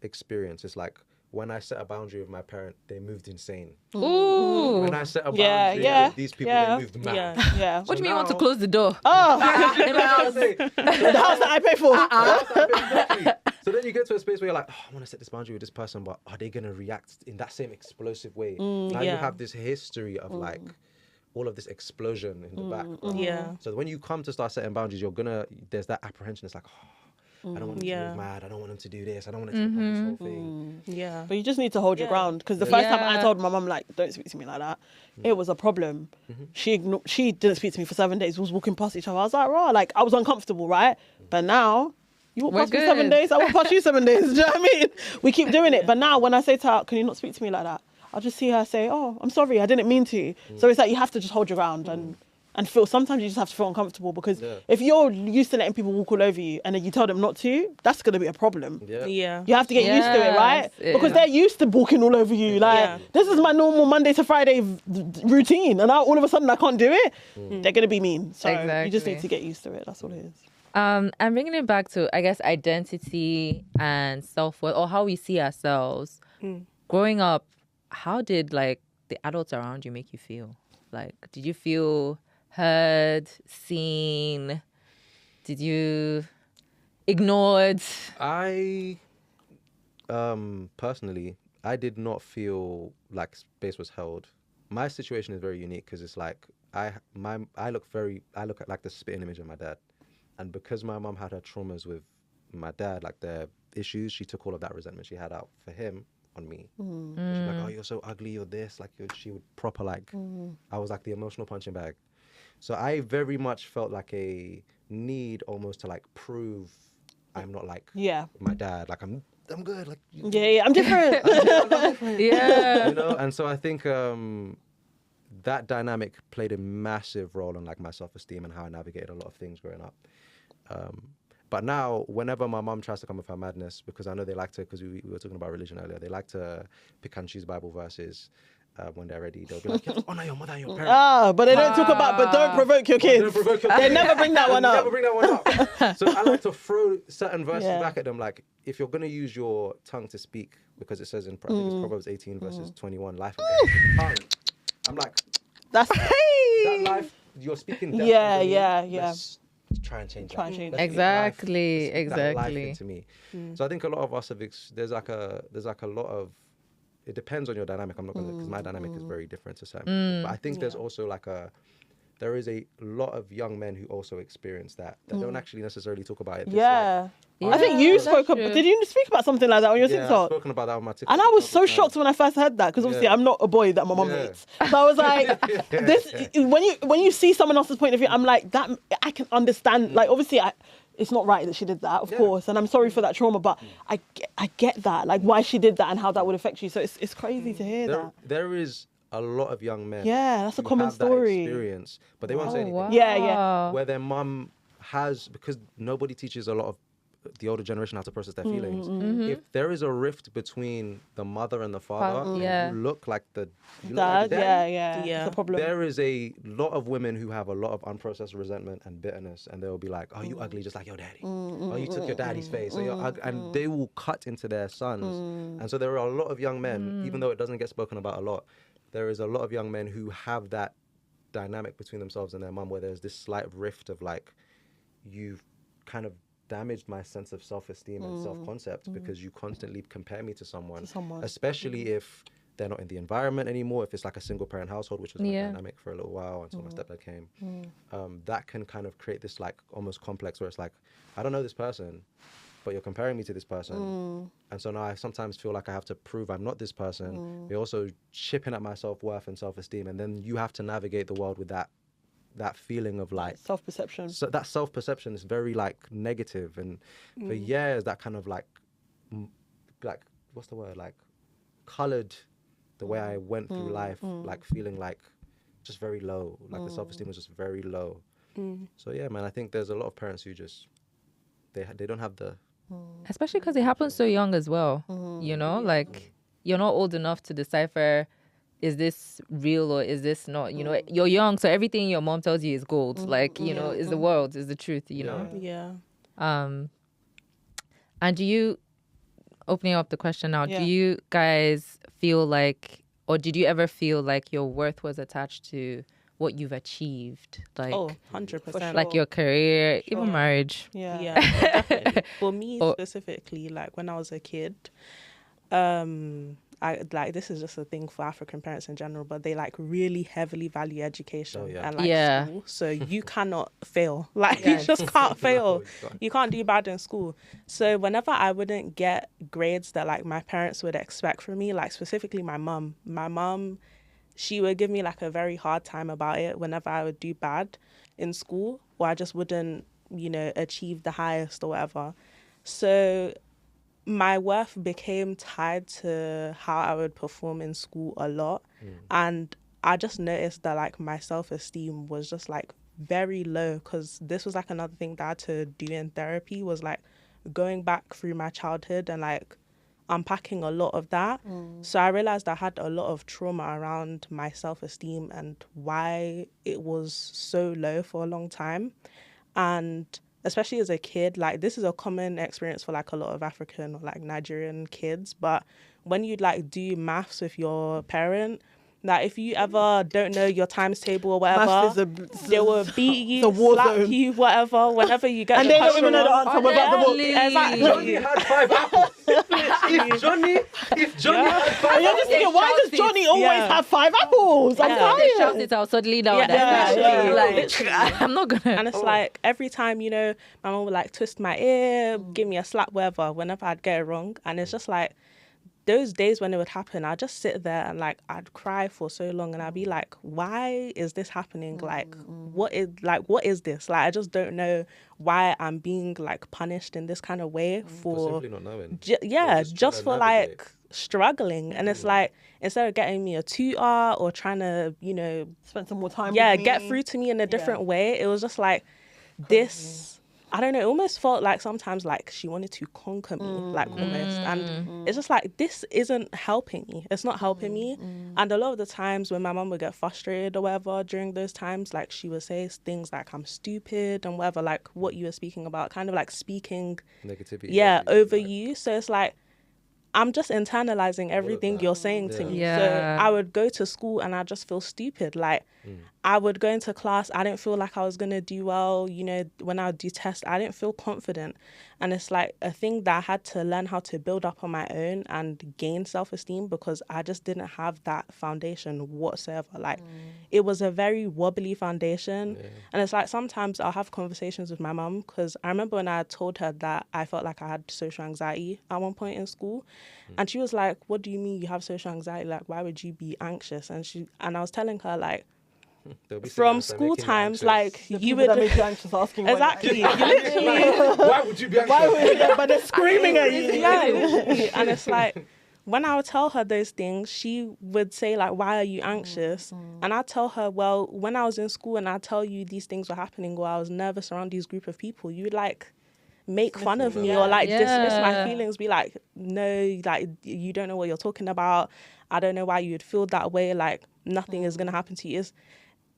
experience. It's like when I set a boundary with my parent, they moved insane.
Ooh.
When I set a boundary with these people, they moved mad.
Yeah.
What do you mean you want to close the door?
Oh,
In my house.
the house that I pay for.
So then you get to a space where you're like, oh, I want to set this boundary with this person, but are they going to react in that same explosive way? Now you have this history of like all of this explosion in the background.
Yeah.
So when you come to start setting boundaries, there's that apprehension. It's like, oh, I don't want them to move mad. I don't want them to do this. I don't want them to become this whole thing.
Yeah.
But you just need to hold your ground. Because the first time I told my mum, like, don't speak to me like that, it was a problem. She didn't speak to me for 7 days. We was walking past each other. I was like, raw. Like, I was uncomfortable, right? But now, you walk past me 7 days, I walk past you 7 days. Do you know what I mean? We keep doing it. But now, when I say to her, can you not speak to me like that? I'll just see her say, oh, I'm sorry, I didn't mean to. So it's like you have to just hold your ground and feel, sometimes you just have to feel uncomfortable because if you're used to letting people walk all over you and then you tell them not to, that's going to be a problem.
Yeah.
You have to get used to it, right? Because they're used to walking all over you. Like, this is my normal Monday to Friday routine and now all of a sudden I can't do it. They're going to be mean. So you just need to get used to it. That's all it is.
And bringing it back to, I guess, identity and self-worth or how we see ourselves. Growing up, how did like the adults around you make you feel? Like, did you feel heard, seen? Did you ignored?
I personally, I did not feel like space was held. My situation is very unique because it's like I look at like the spitting image of my dad, and because my mum had her traumas with my dad, like the issues, she took all of that resentment she had out for him on me. She'd be like, oh, you're so ugly, you're this, like she would proper like I was like the emotional punching bag. So I very much felt like a need almost to like prove I'm not like my dad, like I'm good, like
I'm different.
I'm different.
Yeah.
You know, and so I think that dynamic played a massive role in like my self-esteem and how I navigated a lot of things growing up. But now, whenever my mum tries to come with her madness, because I know they like to, because we were talking about religion earlier, they like to pick and choose Bible verses when they're ready. They'll be like, you have to honor your mother and your parents.
But they don't talk about, but don't provoke your kids. They never bring that one up.
Never bring that one up. So I like to throw certain verses back at them, like, if you're going to use your tongue to speak, because it says in I think it's Proverbs 18 verses 21, life and death is the tongue. I'm like,
that's
that life, you're speaking death. Let's try and change that.
Exactly.
Life into me. So I think a lot of us have there's like a lot of, it depends on your dynamic. I'm not gonna, because my dynamic is very different to some. But I think there's also like there is a lot of young men who also experience that don't actually necessarily talk about it.
I think you spoke about, did you speak about something like that on your TikTok?
Yeah, I've spoken about that on my TikTok.
And I was so shocked when I first heard that, because obviously I'm not a boy that my mum hates. So I was like, when you see someone else's point of view, I'm like, that I can understand. Like, obviously, it's not right that she did that, of course, and I'm sorry for that trauma, but I get that, like why she did that and how that would affect you. So it's crazy to hear that.
There is a lot of young men.
Yeah, that's a common story.
That experience, but they won't say anything.
Wow.
Yeah.
Where their mum has, because nobody teaches a lot of the older generation how to process their feelings. If there is a rift between the mother and the father, who look like the
dad,
like
it's a problem.
there is a lot of women who have a lot of unprocessed resentment and bitterness, and they'll be like, "Oh, you ugly, just like your daddy. Oh, you took your daddy's face." And they will cut into their sons. And so there are a lot of young men, even though it doesn't get spoken about a lot, there is a lot of young men who have that dynamic between themselves and their mum, where there's this slight rift of like, you've kind of damaged my sense of self-esteem and self-concept because you constantly compare me to someone. Especially if they're not in the environment anymore, if it's like a single parent household, which was my dynamic for a little while until my stepdad came. That can kind of create this like almost complex where it's like, I don't know this person, but you're comparing me to this person. And so now I sometimes feel like I have to prove I'm not this person. You're also chipping at my self-worth and self-esteem, and then you have to navigate the world with that feeling of like
self-perception.
So that self-perception is very like negative, and for years that kind of like what's the word, like colored the way I went through life, like feeling like just very low, like the self-esteem was just very low. So yeah, man, I think there's a lot of parents who just they don't have the,
especially because it happens so young as well. You know, like you're not old enough to decipher, is this real or is this not? You know, you're young, so everything your mom tells you is gold. Like, you know, is the world, is the truth, you know?
Yeah.
And do you, opening up the question now, do you guys feel like, or did you ever feel like your worth was attached to what you've achieved? Like,
100%.
like your career, even marriage?
Yeah, definitely. For me specifically, like when I was a kid, I like, this is just a thing for African parents in general, but they like really heavily value education and like school. So you cannot fail. Like you just can't fail. You can't do bad in school. So whenever I wouldn't get grades that like my parents would expect from me, like specifically my mum, she would give me like a very hard time about it whenever I would do bad in school, or I just wouldn't, you know, achieve the highest or whatever. So my worth became tied to how I would perform in school a lot. And I just noticed that like my self-esteem was just like very low, because this was like another thing that I had to do in therapy, was like going back through my childhood and like unpacking a lot of that. So I realized I had a lot of trauma around my self-esteem and why it was so low for a long time. And especially as a kid, like this is a common experience for like a lot of African or like Nigerian kids, but when you like do maths with your parent, that if you ever don't know your times table or whatever, they will beat you, slap you, whatever, whenever you get
and they don't even know the answer without the book.
Exactly.
Johnny had 5 apples. if Johnny had 5
and you're just thinking, why does Johnny always have 5 apples? I'm tired.
They shout it out suddenly now. Like, I'm not gonna.
And it's like every time, you know, my mom would like twist my ear, give me a slap, whatever, whenever I'd get it wrong. And it's just like, those days when it would happen, I'd just sit there and like I'd cry for so long, and I'd be like, why is this happening? Like what is this? Like I just don't know why I'm being like punished in this kind of way for
simply not knowing.
Just for like struggling. And it's like, instead of getting me a tutor or trying to, you know,
spend some more time with me,
get through to me in a different way, it was just like this. I don't know, it almost felt like sometimes like she wanted to conquer me, like almost. And it's just like, this isn't helping me. It's not helping me. And a lot of the times when my mum would get frustrated or whatever during those times, like she would say things like, I'm stupid and whatever, like what you were speaking about, kind of like speaking
negativity
over you. So it's like, I'm just internalizing everything you're saying to me.
Yeah.
So I would go to school and I just feel stupid. Like I would go into class, I didn't feel like I was going to do well. You know, when I would do tests, I didn't feel confident. And it's like a thing that I had to learn how to build up on my own and gain self-esteem, because I just didn't have that foundation whatsoever. Like it was a very wobbly foundation. And it's like, sometimes I'll have conversations with my mum, because I remember when I told her that I felt like I had social anxiety at one point in school. And she was like, what do you mean you have social anxiety? Like, why would you be anxious? And I was telling her, like, from school times, like you would
make you anxious asking
exactly. You literally,
why would you be anxious?
but they're screaming at you.
And it's like, when I would tell her those things, she would say like, why are you anxious? And I'd tell her, well, when I was in school and I'd tell you these things were happening, or I was nervous around these group of people, you would like make fun of me or like dismiss my feelings, be like, no, like you don't know what you're talking about. I don't know why you would feel that way. Like nothing is going to happen to you.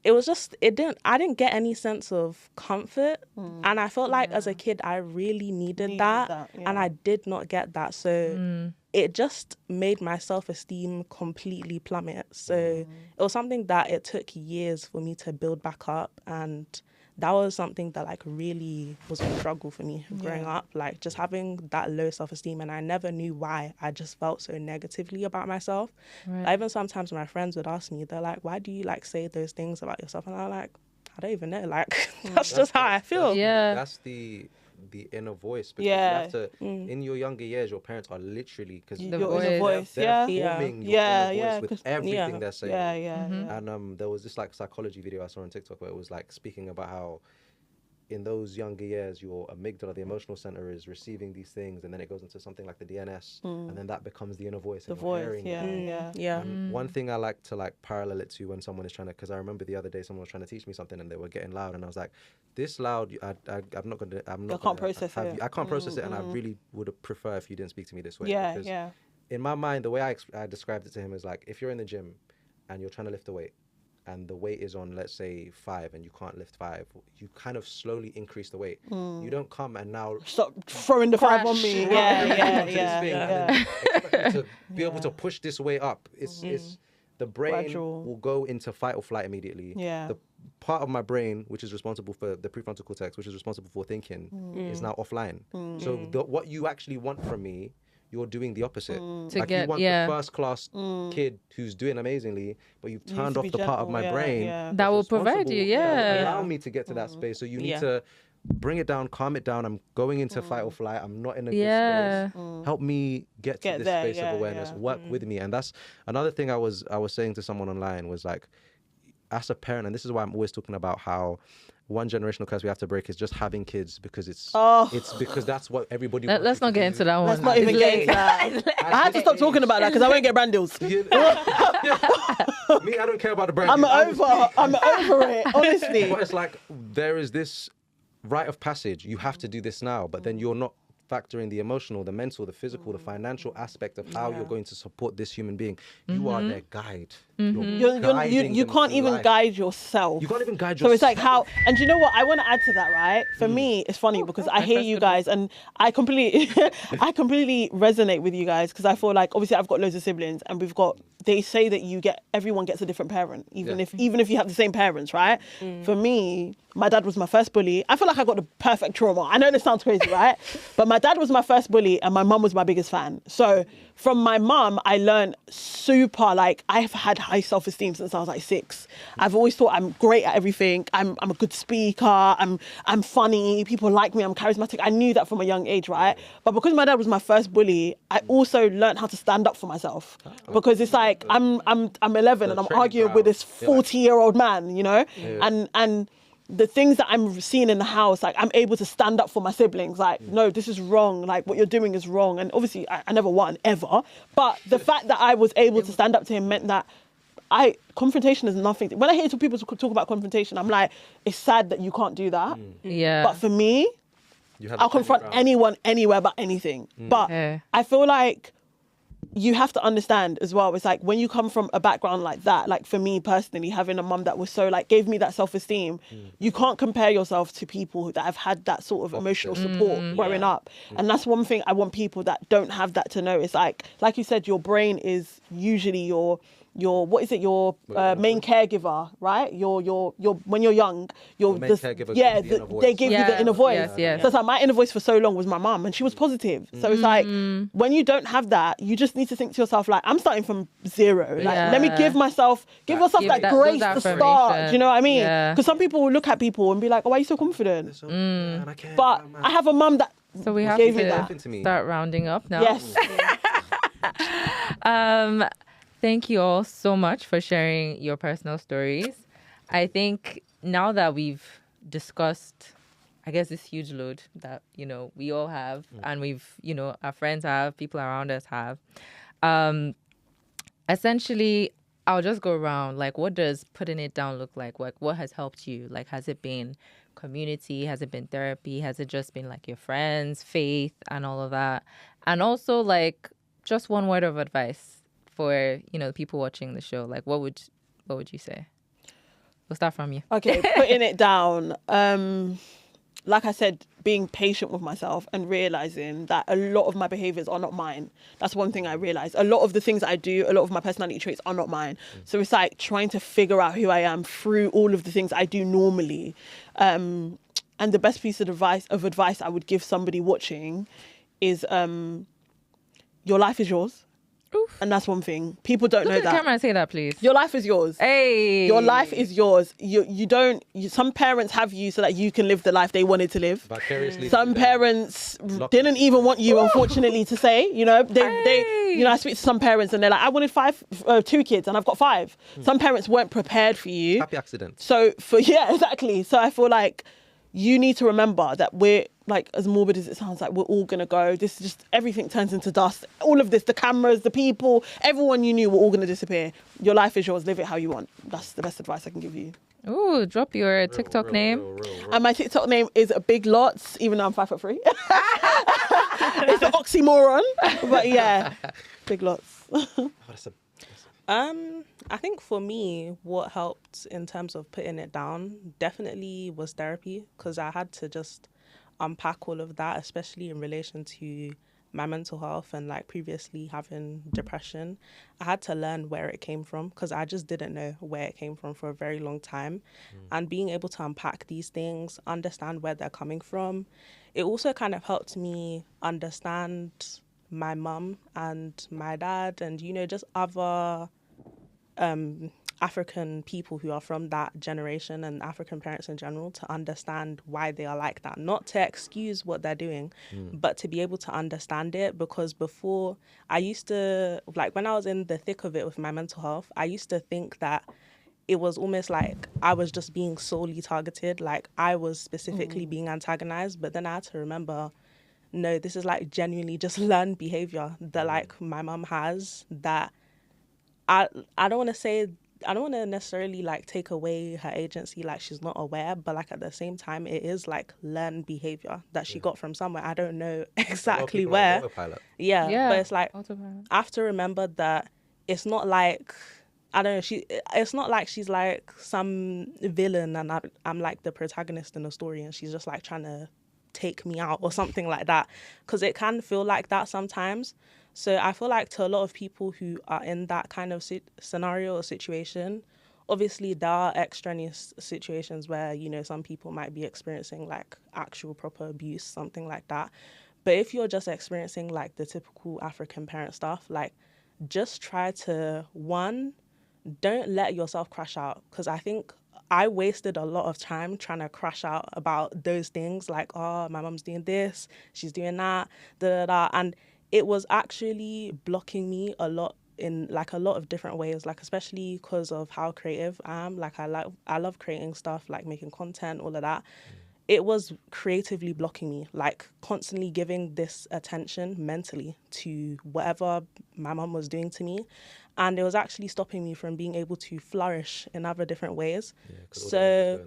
It was just, I didn't get any sense of comfort. And I felt like as a kid, I really needed that. And I did not get that. So it just made my self-esteem completely plummet. So it was something that it took years for me to build back up, and that was something that like really was a struggle for me growing up, like just having that low self-esteem, and I never knew why. I just felt so negatively about myself. Like, even sometimes my friends would ask me, they're like, why do you like say those things about yourself? And I'm like, I don't even know, like that's just how I feel.
That's the inner voice, because you have to in your younger years, your parents are literally, because
your inner voice,
they're forming your inner voice with everything they're saying. And there was this like psychology video I saw on TikTok where it was like speaking about how in those younger years your amygdala, the emotional center, is receiving these things, and then it goes into something like the DNS, and then that becomes the inner voice.
The voice,
And one thing I like to like parallel it to when someone is trying to, because I remember the other day someone was trying to teach me something and they were getting loud, and I was like, this loud, I'm not gonna
I can't process it.
I can't process it, and I really would prefer if you didn't speak to me this way.
Yeah.
In my mind, the way I described it to him is like, if you're in the gym and you're trying to lift a weight, and the weight is on, let's say, 5, and you can't lift 5, you kind of slowly increase the weight. You don't come and now
stop throwing the 5 on me.
Expect me to be able to push this weight up. It's the brain will go into fight or flight immediately. The part of my brain which is responsible for the prefrontal cortex, which is responsible for thinking, is now offline. So what you actually want from me, you're doing the opposite. Like you want the first class kid who's doing amazingly, but you've turned off the part of my brain
that will provide you,
allow me to get to that space. So you need to bring it down, calm it down. I'm going into fight or flight. I'm not in a good space. Help me get to this space of awareness. Work with me. And that's another thing I was saying to someone online, was like, as a parent, and this is why I'm always talking about how one generational curse we have to break is just having kids, because it's because that's what everybody wants.
Let's not get into that one.
Let's not even get into that. I had to stop talking about that because I won't get brand deals.
Me, I don't care about the brand.
I'm over it, honestly.
But it's like, there is this rite of passage. You have to do this now, but then you're not factoring the emotional, the mental, the physical, the financial aspect of how you're going to support this human being. You are their guide.
You can't even guide yourself.
You can't even guide yourself.
So it's like how, and you know what? I want to add to that, right? For me, it's funny because I hear you guys, and I completely resonate with you guys, because I feel like, obviously I've got loads of siblings, and they say that everyone gets a different parent, even if you have the same parents, right? For me, my dad was my first bully. I feel like I got the perfect trauma. I know this sounds crazy, right? But my dad was my first bully, and my mum was my biggest fan. So from my mum, I learned I've had high self-esteem since I was like 6. I've always thought I'm great at everything. I'm a good speaker. I'm funny. People like me. I'm charismatic. I knew that from a young age, right? But because my dad was my first bully, I also learned how to stand up for myself. Because it's like I'm 11 and I'm arguing with this 40-year-old man, you know? And the things that I'm seeing in the house, like, I'm able to stand up for my siblings. Like, no, this is wrong. Like, what you're doing is wrong. And obviously, I never won, ever. But the fact that I was able to stand up to him meant that confrontation is nothing. When I hear people talk about confrontation, I'm like, it's sad that you can't do that. But for me, I'll confront anyone, anywhere, about anything. But I feel like you have to understand as well, it's like, when you come from a background like that, like for me personally, having a mum that was so like, gave me that self-esteem, you can't compare yourself to people that have had that sort of emotional support growing up. And that's one thing I want people that don't have that to know. It's like you said, your brain is usually your what is it, your main caregiver, right? Your when you're young,
main caregiver
they give you the inner voice. So it's like, my inner voice for so long was my mum, and she was positive. So it's like, when you don't have that, you just need to think to yourself, like, I'm starting from 0. Like, let me give yourself that grace to start. Do you know what I mean? Because some people will look at people and be like, oh, why are you so confident? But I have a mum that
so we have
gave
to
me that.
Start rounding up now.
Yes.
Thank you all so much for sharing your personal stories. I think now that we've discussed, I guess, this huge load that, we all have, and we've, our friends have, people around us have, essentially, I'll just go around, like, what does putting it down look like? Like, what has helped you? Like, has it been community? Has it been therapy? Has it just been, like, your friends, faith, and all of that? And also, like, just one word of advice for, the people watching the show. Like, what would you say? We'll start from you.
Okay, putting it down. Like I said being patient with myself and realizing that a lot of my behaviors are not mine. That's one thing I realized. A lot of the things I do, a lot of my personality traits are not mine. So it's like trying to figure out who I am through all of the things I do normally. And the best piece of advice I would give somebody watching is your life is yours. Oof. And that's one thing. People don't know that.
Look at the camera and say that, please.
Your life is yours.
Hey.
Your life is yours. Some parents have you so that you can live the life they wanted to live.
Vicariously.
Some parents didn't even want you, unfortunately, to say. They I speak to some parents and they're like, I wanted 2 kids and I've got 5. Some parents weren't prepared for you.
Happy accident.
So exactly. So I feel like you need to remember that we're, like, as morbid as it sounds, like, we're all going to go. This is just, everything turns into dust. All of this, the cameras, the people, everyone you knew, we're all going to disappear. Your life is yours. Live it how you want. That's the best advice I can give you.
Ooh, drop your TikTok name.
And my TikTok name is Big Lots, even though I'm 5'3". It's an oxymoron. But yeah, Big Lots.
I think for me, what helped in terms of putting it down definitely was therapy, because I had to just unpack all of that, especially in relation to my mental health and like previously having depression. I had to learn where it came from, because I just didn't know where it came from for a very long time. And being able to unpack these things, understand where they're coming from, it also kind of helped me understand my mum and my dad and, just other African people who are from that generation and African parents in general, to understand why they are like that. Not to excuse what they're doing, but to be able to understand it. Because before, I used to, like, when I was in the thick of it with my mental health, I used to think that it was almost like I was just being solely targeted, like I was specifically being antagonized. But then I had to remember, no, this is like genuinely just learned behavior that like my mum has, that I don't want to necessarily like take away her agency, like she's not aware, but like at the same time, it is like learned behavior that she got from somewhere. I don't know exactly where. Yeah, but it's like autopilot. I have to remember that it's not like, I don't know, it's not like she's like some villain and I'm like the protagonist in the story and she's just like trying to take me out or something like that, because it can feel like that sometimes. So I feel like to a lot of people who are in that kind of scenario or situation, obviously there are extraneous situations where, some people might be experiencing like actual proper abuse, something like that. But if you're just experiencing like the typical African parent stuff, like just try to, one, don't let yourself crash out. Because I think I wasted a lot of time trying to crash out about those things, like, oh, my mom's doing this, she's doing that, and it was actually blocking me a lot in like a lot of different ways, like especially because of how creative I am. Like I love creating stuff, like making content, all of that. It was creatively blocking me, like constantly giving this attention mentally to whatever my mum was doing to me. And it was actually stopping me from being able to flourish in other different ways. Yeah, so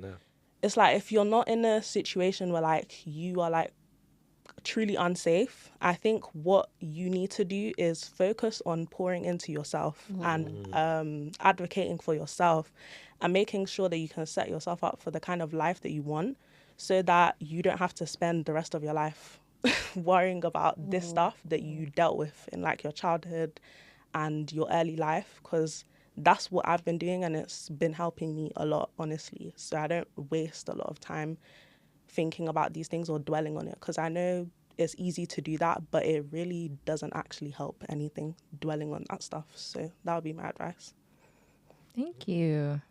it's like, if you're not in a situation where like you are like truly unsafe, I think what you need to do is focus on pouring into yourself and advocating for yourself and making sure that you can set yourself up for the kind of life that you want, so that you don't have to spend the rest of your life worrying about this stuff that you dealt with in like your childhood and your early life, because that's what I've been doing and it's been helping me a lot, honestly. So I don't waste a lot of time thinking about these things or dwelling on it, because I know it's easy to do that, but it really doesn't actually help anything, dwelling on that stuff. So that would be my advice.
Thank you.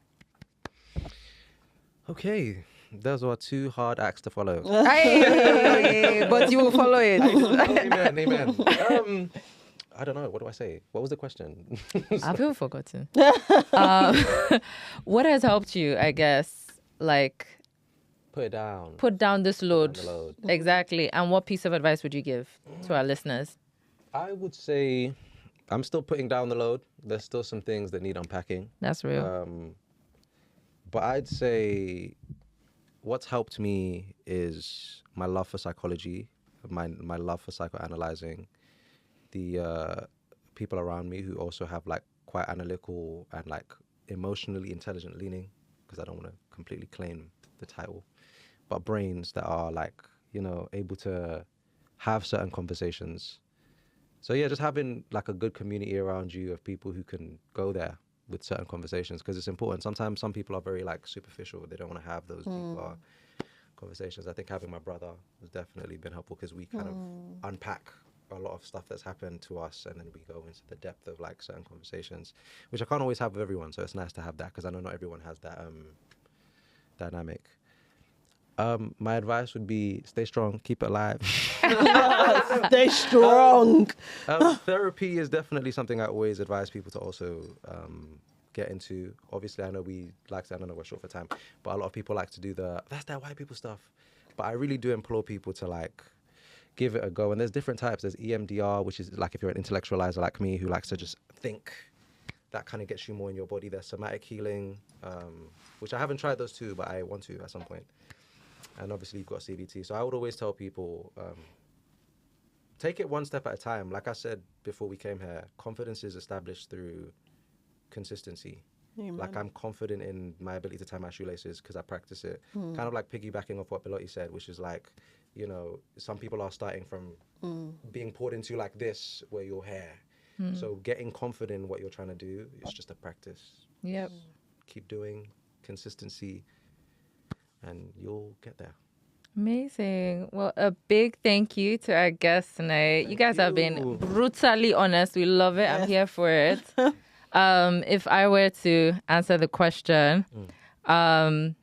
Okay, those were 2 hard acts to follow.
But you will follow it.
Amen. I don't know. What do I say? What was the question?
I feel forgotten. What has helped you, I guess, like...
Put down
this load. Exactly. And what piece of advice would you give to our listeners?
I would say I'm still putting down the load. There's still some things that need unpacking.
That's real.
But I'd say what's helped me is my love for psychology, my love for psychoanalyzing, the people around me who also have like quite analytical and like emotionally intelligent leaning, because I don't want to completely claim the title, but brains that are like able to have certain conversations. So yeah, just having like a good community around you of people who can go there with certain conversations, because it's important. Sometimes some people are very like superficial. They don't want to have those deeper conversations. I think having my brother has definitely been helpful, because we kind of unpack a lot of stuff that's happened to us, and then we go into the depth of like certain conversations, which I can't always have with everyone. So it's nice to have that, because I know not everyone has that dynamic. My advice would be stay strong, keep it alive.
Stay strong.
Therapy is definitely something I always advise people to also get into. Obviously, I know I know we're short for time, but a lot of people like to do that's that white people stuff. But I really do implore people to like give it a go. And there's different types. There's EMDR, which is like if you're an intellectualizer like me who likes to just think. That kind of gets you more in your body. There's somatic healing, which I haven't tried those two, but I want to at some point. And obviously you've got CBT. So I would always tell people, take it one step at a time. Like I said before we came here, confidence is established through consistency.
Amen.
Like I'm confident in my ability to tie my shoelaces because I practice it. Kind of like piggybacking off what Belotti said, which is like, some people are starting from being poured into like this, where your hair. So getting confident in what you're trying to do is just a practice.
Yep.
Keep doing consistency, and you'll get there.
Amazing. Well, a big thank you to our guests tonight. You guys have been brutally honest. We love it. Yes. I'm here for it. If I were to answer the question, I'm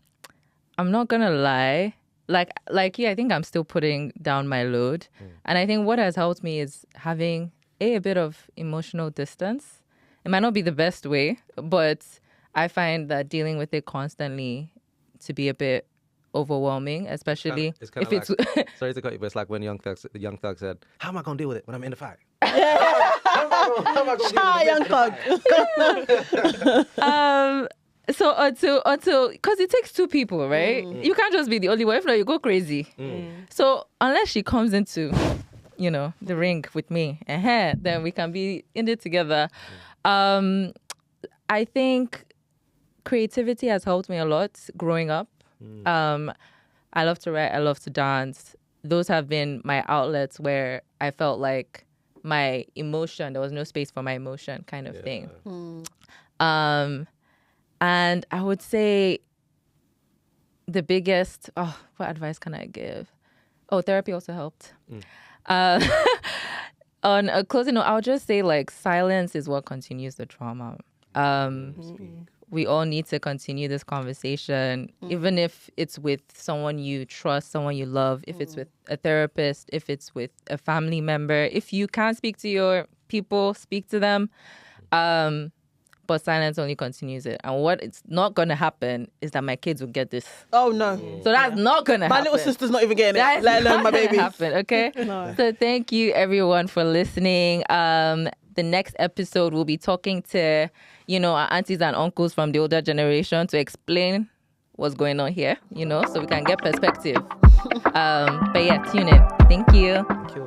not gonna lie. Like you, I think I'm still putting down my load. And I think what has helped me is having a bit of emotional distance. It might not be the best way, but I find that dealing with it constantly to be a bit overwhelming, especially if it's
sorry to cut you, but it's like when Young Thug said, "How am I gonna deal with it when I'm in the fight?"
Yeah.
How am I gonna deal with
Young Thug.
So until because it takes two people, right? You can't just be the only one. If not, you go crazy. So unless she comes into, the ring with me, then we can be in it together. I think creativity has helped me a lot growing up. I love to write. I love to dance. Those have been my outlets where I felt like my emotion, there was no space for my emotion kind of thing. And I would say the biggest, what advice can I give? Therapy also helped. On a closing note, I would just say like silence is what continues the trauma. We all need to continue this conversation, even if it's with someone you trust, someone you love, if it's with a therapist, if it's with a family member. If you can't speak to your people, speak to them. But silence only continues it. And what it's not going to happen is that my kids will get this.
Oh, no.
So that's not going to happen.
My little sister's not even getting it, let alone my baby.
Happen, okay?
No.
So thank you, everyone, for listening. The next episode, we'll be talking to, our aunties and uncles from the older generation to explain what's going on here, so we can get perspective. But yeah, tune in. Thank you.
Thank you.